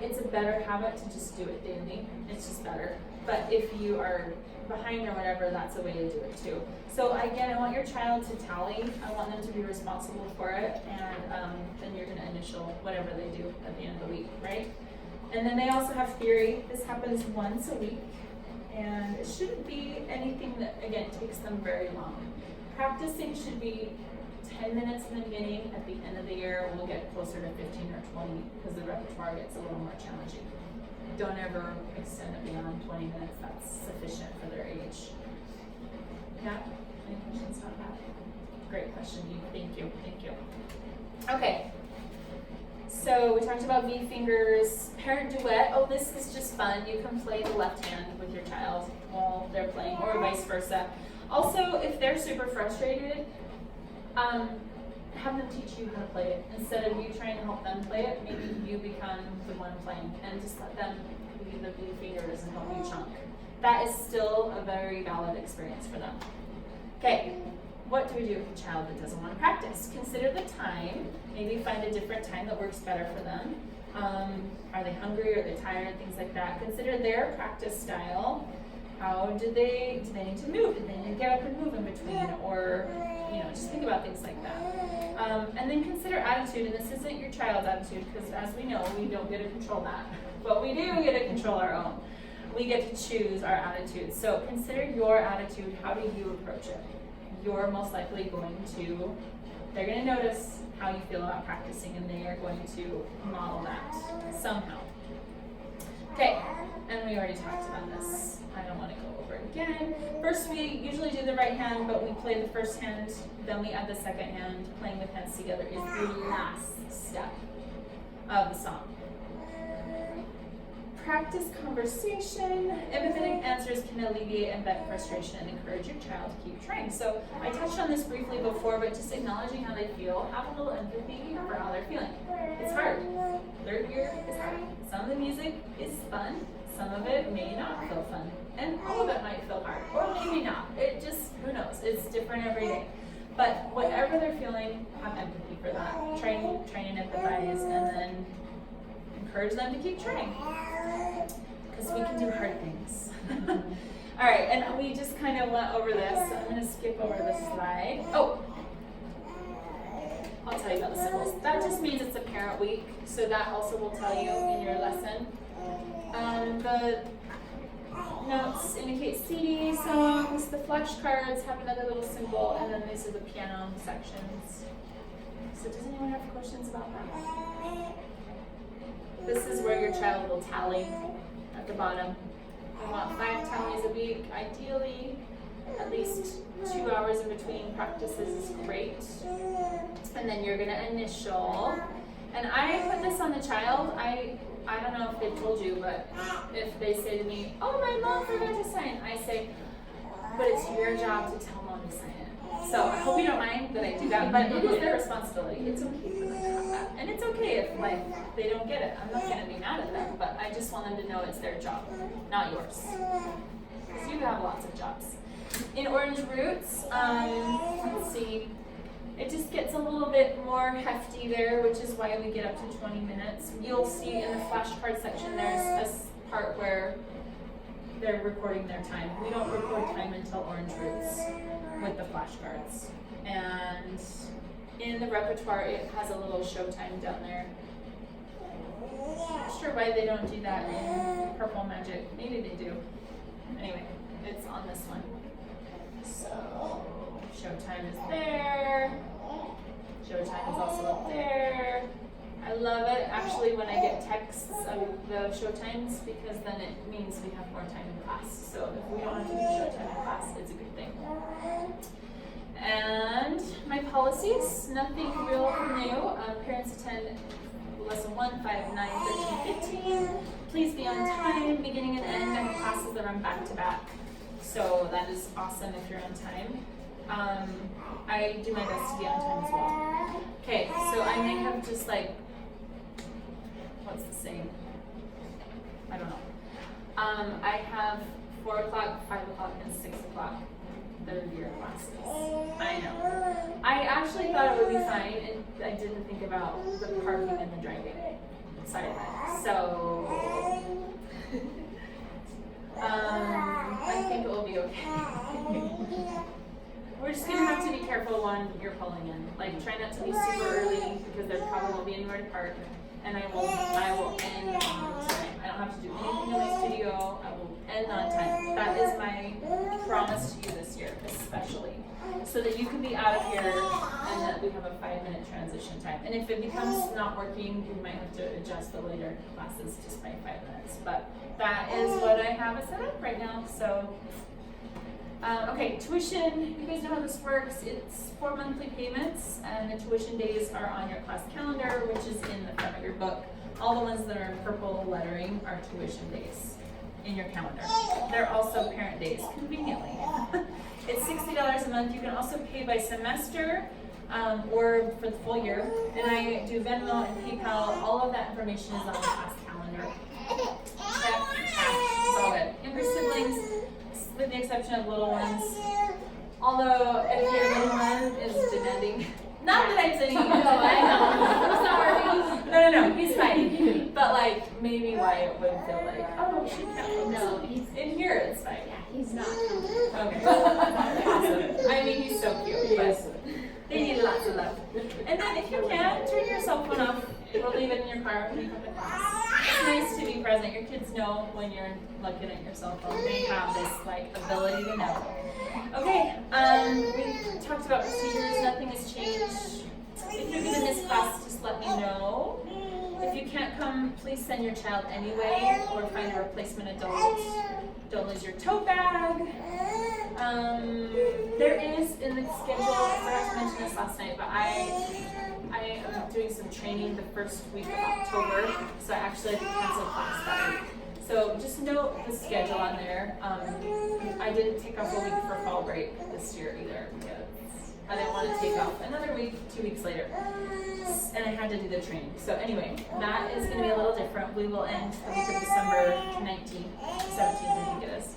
It's a better habit to just do it daily. It's just better. But if you are behind or whatever, that's a way to do it too. So again, I want your child to tally. I want them to be responsible for it, and then you're going to initial whatever they do at the end of the week, right? And then they also have theory. This happens once a week, and it shouldn't be anything that, again, takes them very long. Practicing should be 10 minutes in the beginning. At the end of the year, we'll get closer to 15 or 20 because the repertoire gets a little more challenging. Don't ever extend it beyond 20 minutes. That's sufficient for their age. Yeah? Any questions about that? Great question, Eve. Thank you. Thank you. Okay. So we talked about V fingers, parent duet. Oh, this is just fun. You can play the left hand with your child while they're playing, or vice versa. Also, if they're super frustrated, have them teach you how to play it. Instead of you trying to help them play it, maybe you become the one playing and just let them be the blue fingers and help you chunk. That is still a very valid experience for them. Okay, what do we do with a child that doesn't want to practice? Consider the time. Maybe find a different time that works better for them. Are they hungry? Are they tired? Things like that. Consider their practice style. How do they need to move? Do they need to get up and move in between? Or, just think about things like that. And then consider attitude, and this isn't your child's attitude, because as we know, we don't get to control that. But we do get to control our own. We get to choose our attitude. So consider your attitude. How do you approach it? You're most likely they're going to notice how you feel about practicing, and they are going to model that somehow. Okay, and we already talked about this. I don't want to go over it again. First, we usually do the right hand, but we play the first hand, then we add the second hand. Playing with hands together is the last step of the song. Practice conversation. Empathetic answers can alleviate and vent frustration and encourage your child to keep trying. So I touched on this briefly before, but just acknowledging how they feel, have a little empathy for how they're feeling. It's hard. 3rd year is hard. Some of the music is fun. Some of it may not feel fun. And all of it might feel hard. Or maybe not. It just, who knows? It's different every day. But whatever they're feeling, have empathy for that. Try and empathize, and then encourage them to keep trying. Because we can do hard things. All right, and we just kind of went over this. So I'm going to skip over this slide. Oh, I'll tell you about the symbols. That just means it's a parent week, so that also will tell you in your lesson. The notes indicate CD songs. The flashcards have another little symbol, and then these are the piano sections. So does anyone have questions about that? This is where your child will tally at the bottom. We want 5 tallies a week. Ideally, at least 2 hours in between practices is great. And then you're gonna initial. And I put this on the child. I don't know if they've told you, but if they say to me, "Oh, my mom forgot to sign," I say, "But it's your job to tell mom to sign it." So I hope you don't mind that I do that, but it is their responsibility. It's okay for them to have that. And it's okay if they don't get it. I'm not gonna be mad at them, but I just want them to know it's their job, not yours. Because you have lots of jobs. In Orange Roots, let's see, it just gets a little bit more hefty there, which is why we get up to 20 minutes. You'll see in the flashcard section there's a part where they're recording their time. We don't record time until Orange Roots with the flashcards. And in the repertoire, it has a little show time down there. Not sure why they don't do that in Purple Magic. Maybe they do. Anyway, it's on this one. So, Showtime is there. Showtime is also up there. I love it actually when I get texts of the Showtimes because then it means we have more time in class. So if we don't have to do Showtime in class, it's a good thing. And my policies, nothing real new. Parents attend lesson 1, 5, 9, 13, 15. Please be on time, beginning and end. I have classes that run back to back. So that is awesome if you're on time. I do my best to be on time as well. Okay, so I may have just like, what's the saying? I don't know. I have 4 o'clock, 5 o'clock, and 6 o'clock third year classes. I know. I actually thought it would be fine, and I didn't think about the parking and the driving side of it. So, I think it will be okay. We're just gonna have to be careful when you're pulling in. Like, try not to be super early because there probably won't be anywhere to park. And I will end on time. I don't have to do anything in my studio. I will end on time. That is my promise to you this year, especially. So that you can be out of here and that we have a 5-minute transition time. And if it becomes not working, we might have to adjust the later classes just by 5 minutes. But that is what I have it set up right now. So, okay, tuition, you guys know how this works. It's 4 monthly payments, and the tuition days are on your class calendar, which is in the front of your book. All the ones that are in purple lettering are tuition days in your calendar. They're also parent days, conveniently. It's $60 a month. You can also pay by semester or for the full year. And I do Venmo and PayPal. All of that information is on the class calendar. Check, it's all good. And for siblings, with the exception of little ones. Although if your little one is demanding, not that I'm saying you, I know. I'm sorry. No, he's fine. But like maybe Wyatt would feel like, oh, she can't. No, he's In here it's fine. yeah, he's not. Okay. Awesome. I mean, he's so cute, but they need lots of love. And then if you can, turn your cell phone off or leave it in your car when you come to class. It's nice to be present. Your kids know when you're looking at your cell phone. They have this like ability to know. Okay, we talked about procedures. Nothing has changed. If you're gonna miss class, just let me know. If you can't come, please send your child anyway or find a replacement adult. Don't lose your tote bag. There is in the schedule, I forgot to mention this last night, but I am doing some training the first week of October, so I actually had to cancel class that week. So just note the schedule on there. I didn't take off a week for fall break this year either because I didn't want to take off another week 2 weeks later. And I had to do the training. So anyway, that is going to be a little different. We will end the week of December 19th, 17th, I think it is.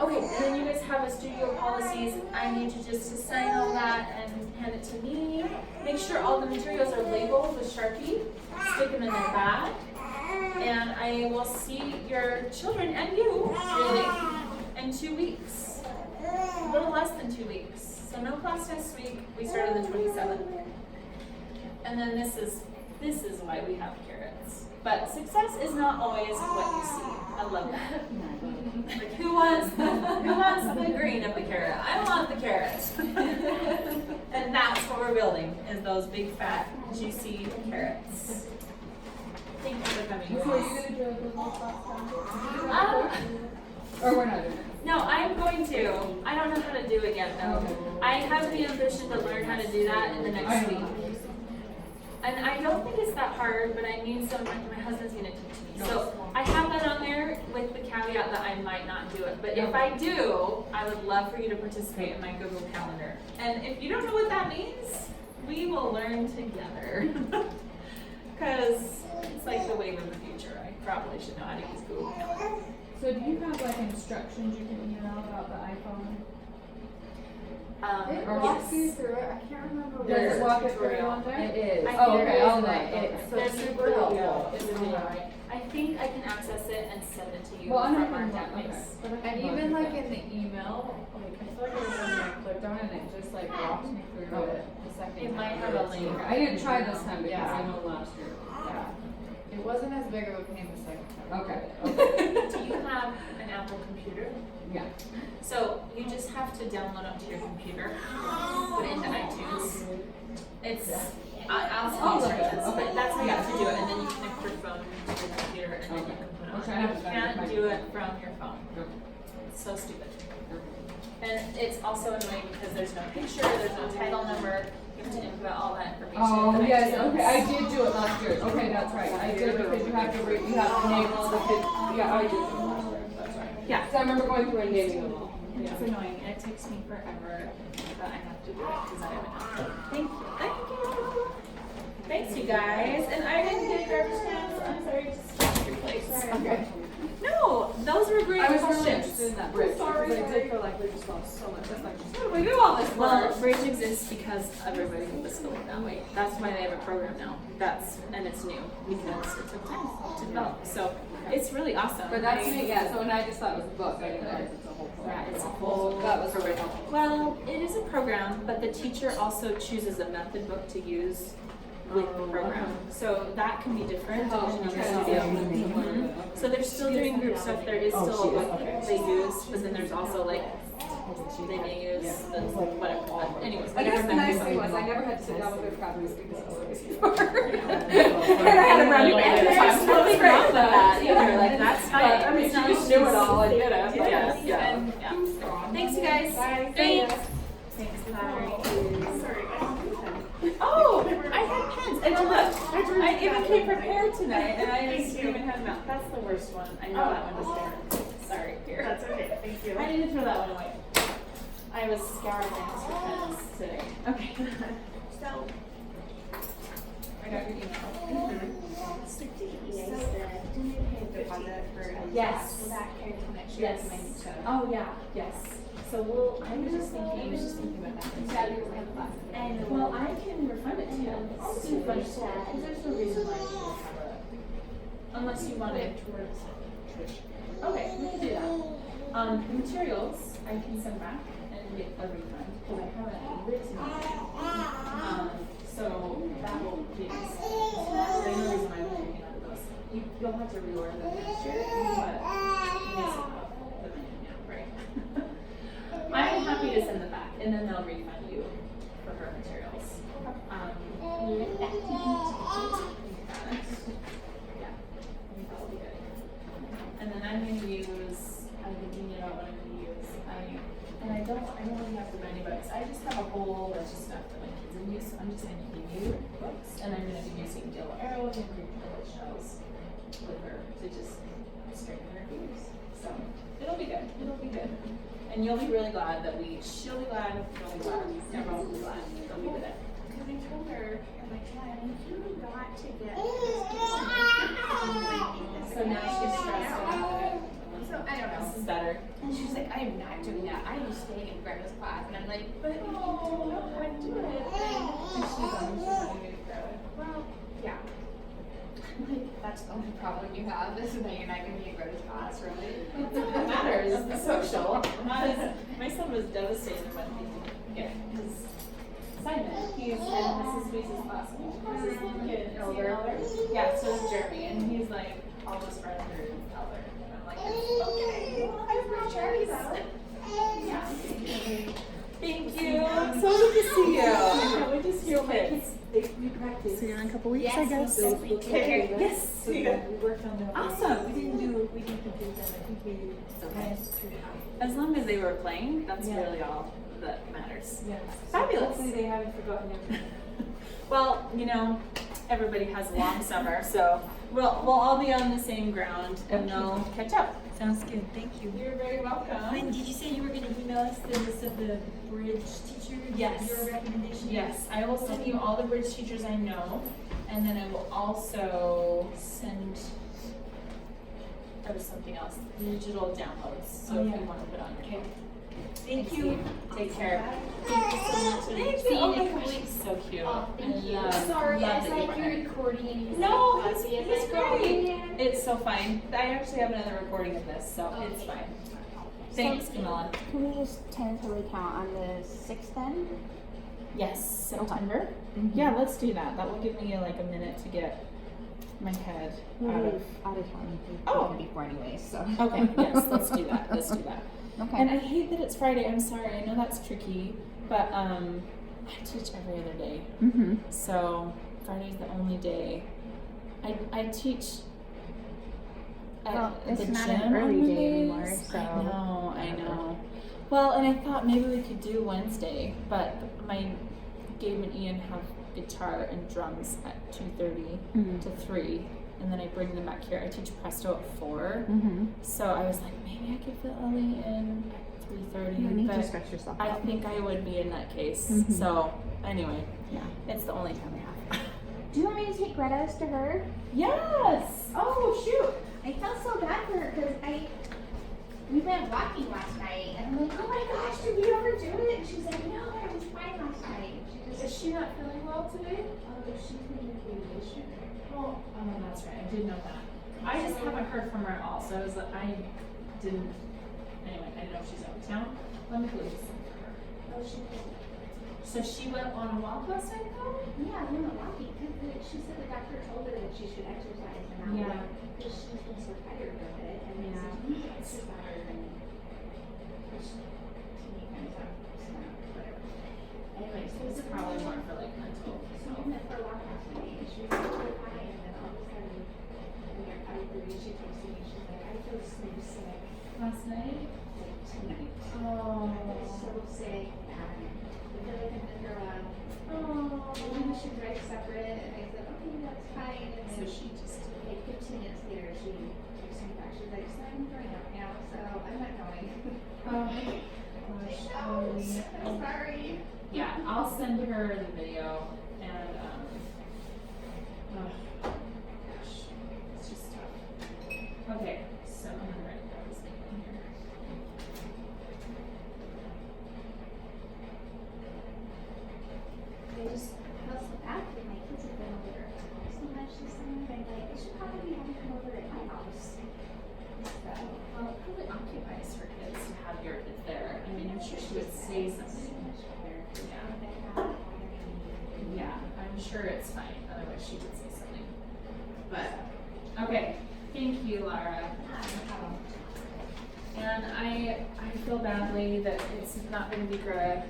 Okay, and then you guys have a studio policies. I need you just to sign all that and hand it to me. Make sure all the materials are labeled with Sharpie. Stick them in their bag. And I will see your children and you really in 2 weeks. A little less than 2 weeks. So no class next week. We start on the 27th. And then this is why we have carrots. But success is not always what you see. I love that. Like who wants the green of the carrot? I want the carrot. And that's what we're building, is those big fat juicy carrots. Thank you for coming. So are you gonna do a Google class? Or we're not doing it? No, I'm going to. I don't know how to do it yet though. I have the ambition to learn how to do that in the next week. And I don't think it's that hard, but I need some, my husband's gonna teach me. So I have that on there with the caveat that I might not do it. But if I do, I would love for you to participate in my Google Calendar. And if you don't know what that means, we will learn together. Because it's like the wave of the future. I probably should know how to use Google Calendar. So do you have like instructions you can email about the iPhone? It Or walks yes. you through it. I can't remember Does where. it walk it through tutorial. on there? It is. I Oh, think okay, there I'll is look. So There's it's a super video. helpful. It's a video, right? I think I can access it and send it to you Well, I'm from not our gonna okay. database. But I can And look even at like that. in the email, like I feel like every time I clicked on it, it just like walked me through it the second It time. might have a link. Okay, I didn't try this time because Yeah. I know last year. Yeah. It It wasn't as big of a pain the second time. Okay. Do you have an Apple computer? Yeah. So you just have to download onto your computer, put it into iTunes. It's I'll Oh, send you okay. instructions, but that's how you have to do it, and then you connect your phone to your computer, and then you can put it on. Which I haven't You done can't with my do it computer. from your phone. Okay. It's so stupid. And it's also annoying because there's no picture, there's no title number. You have to input all that information. Oh, into yes, iTunes. okay, I did do it last year. Okay, that's right. I did because you have to enable the yeah, I did. That's right. Yeah. So I remember going through and naming them all. It's annoying, and it takes me forever, but I have to do it because I have an app. Thank you. Thank you. Thanks, you guys. And I didn't get garbage cans. I'm sorry, just stop your plates. Okay. No, those were great I was questions. really interested in that bridge. Sorry. because I did feel like we just lost so much. It's like, how do we do all this Well, work? Bridge exists because everybody was going that way. That's why they have a program now. And it's new because it took time to develop. So it's really awesome. But that's me, yeah. So when I just thought it was a book, I didn't realize it's a whole program. Yeah, it's a whole. That was really helpful. Well, it is a program, but the teacher also chooses a method book to use with the program. So that can be different depending on the studio. Mhm. So they're still doing group stuff. There is still a book they use, but then there's also like they may use the whatever. But anyways, I guess the nice method thing book. was I never had to sit down with their copies because I was always and I had to run away. And there's nothing wrong with that either. Like that's But, fine. I mean, It's she not just like knew it all and did it. but Yes, yeah. and yeah. Thanks, you guys. Thanks. Thanks, Larry. Sorry, I don't have pen. Oh, I had pens. And look, I even came prepared tonight, and I just Thank you. even had them out. That's the worst one. I know that one was there. Sorry, here. That's okay, thank you. I need to throw that one away. I was scouring my house for pens today. Okay. So, I got your email. so do you pay a deposit for a Yes. class? Will that carry till next year? Yes. Am I need to- Oh yeah. Yes. So I was just thinking about that. Yeah, you have class. And Well, I can refund it to you. I'll just refund it to you. Because there's no reason why you don't have it. Unless you want it towards tuition. Okay, we can do that. The materials I can send back and get a refund because I haven't written it. So that will be nice. There's no reason why I'm taking out of those. You'll have to reorder them next year, but you guys have the menu now, right? I'm happy to send them back, and then they'll refund you for her materials. Yeah, I think that'll be good. And then I'm gonna use, I've been thinking about what I'm gonna use. I don't really have the many books. I just have a whole bunch of stuff that my kids have used, so I'm just gonna give you books, and I'm gonna be using Dill Arrow and Greek Village shells with her to just straighten her gears. So it'll be good. It'll be good. And you'll be really glad that she'll be glad, you'll be glad, everyone will be glad, they'll be good. Because I told her, I'm like, Chad, you got to get this. So now she's stressed out. So I don't know. This is better. And she's like, I am not doing that. I am staying in Brenda's class. And I'm like, but if you don't know how to do it, then. And she's wanting me to grow it. Well, yeah. Like, that's the only problem you have is that you're not going to be in Brenda's class, really. It matters, it's the social. My son was devastated when he didn't get his assignment. He's in Mrs. Weeze's class. Mrs. Kid, Elder. Yeah, so is Jeremy, and he's like, all his friends are Elder. And I'm like, okay, well, I'm pretty sure he's out. Yeah. Thank you. So good to see you. I can't wait to see your kids. We practiced. See you in a couple weeks, Yes, I guess. Okay. Yes. So yeah, we worked on that. Awesome. We didn't complete them. I think we kind of through half. As long as they were playing, that's Yeah. really all that matters. Yes. Fabulous. Hopefully they haven't forgotten everything. Well, everybody has a long summer, so we'll all be on the same ground and they'll catch up. Sounds good. Thank you. You're very welcome. Lynn, did you say you were going to email us the list of the bridge teachers? Yes. Your recommendation? Yes, I will send you all the bridge teachers I know, and then I will also send, there was something else, digital downloads, so Oh, if yeah. you want to put on your. Okay. Thank you. Take care. Thank you so much. Thank See you. you Oh my next gosh, week. he's so cute. Oh, thank you. I love Sorry, I that said you you're brought him. recording and he's No, like, he's "Fussy." great. Go. It's so fine. I actually have another recording of this, so it's fine. Thanks, Camilla. Can we just tentatively count on the 6th then? Yes, September. Yeah, let's do that. That will give me like a minute to get my head We'll out be of. out of town Oh. before anyway, so. Okay, yes, let's do that. Let's do that. Okay. And I hate that it's Friday. I'm sorry. I know that's tricky, but I teach every other day, Mm-hmm. so Friday's the only day. I teach at Well, it's the not gym an early on day Mondays. anymore, so. I know. Well, and I thought maybe we could do Wednesday, but Gabe and Ian have guitar and drums at 2:30 Mhm. to 3, and then I bring them back here. I teach Presto at 4, Mm-hmm. so I was like, maybe I could fit Ellie in at 3:30, You need to but stretch yourself I out. think I would be in that case. Mhm. So anyway, Yeah. it's the only time I have. Do you want me to take Greta's to her? Yes. Oh shoot. I felt so bad for her because we went walking last night and I'm like, oh my gosh, did we overdo it? And she's like, no, I was fine last night. Is she not feeling well today? She's been radiation. Oh, that's right. I did know that. I just haven't heard from her at all, so I didn't. Anyway, I didn't know if she's out of town. Let me go listen for her. Oh, she So she went on a walk last night, though. yeah, we went walking because she said the doctor told her that she should exercise and not Yeah. walk because she's been so tired of it. And they said, you need to exercise and which to me kind of sounds whatever. Anyway, so It's probably more for like mental. So we went for a walk last night and she was really high and then all of a sudden when you're at 5:30 she texted me, she's like, I feel so sick Last night. like tonight. Oh. I feel so sick and I feel like I'm under Oh. maybe we should drive separate and I said, okay, that's fine. And So then she just. like 15 minutes later she texted me back, she's like, so I'm throwing up now, so I'm not going. Oh. No, I'm sorry. Yeah, I'll send her the video and oh gosh, it's just tough. Okay, so I'm gonna write down this thing in here. I just felt so bad because my kids have been over there so much this summer. I'm like, they should probably have them come over at my house. So, Well, it probably occupies her kids to have your kids there. I mean, I'm sure she would say something. Yeah, I'm sure it's fine. Otherwise, she would say something. But okay, thank you, Lara. And I feel badly that it's not going to be Greta.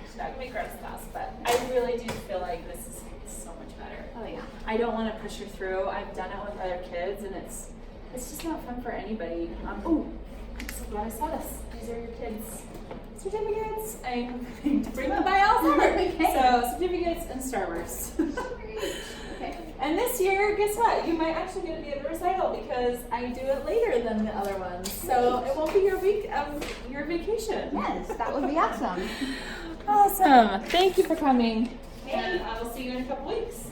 It's not going to be Greta's class, but I really do feel like this is so much better. Oh yeah. I don't want to push her through. I've done it with other kids, and it's just not fun for anybody. Oh, I'm so glad I saw this. These are your kids' certificates. I'm going to bring them by all summer. Okay. So certificates and Starburst. Okay. And this year, guess what? You might actually get to be at the recital because I do it later than the other ones. So it won't be your week of your vacation. Yes, that would be awesome. Awesome. Thank you for coming. And I will see you in a couple weeks.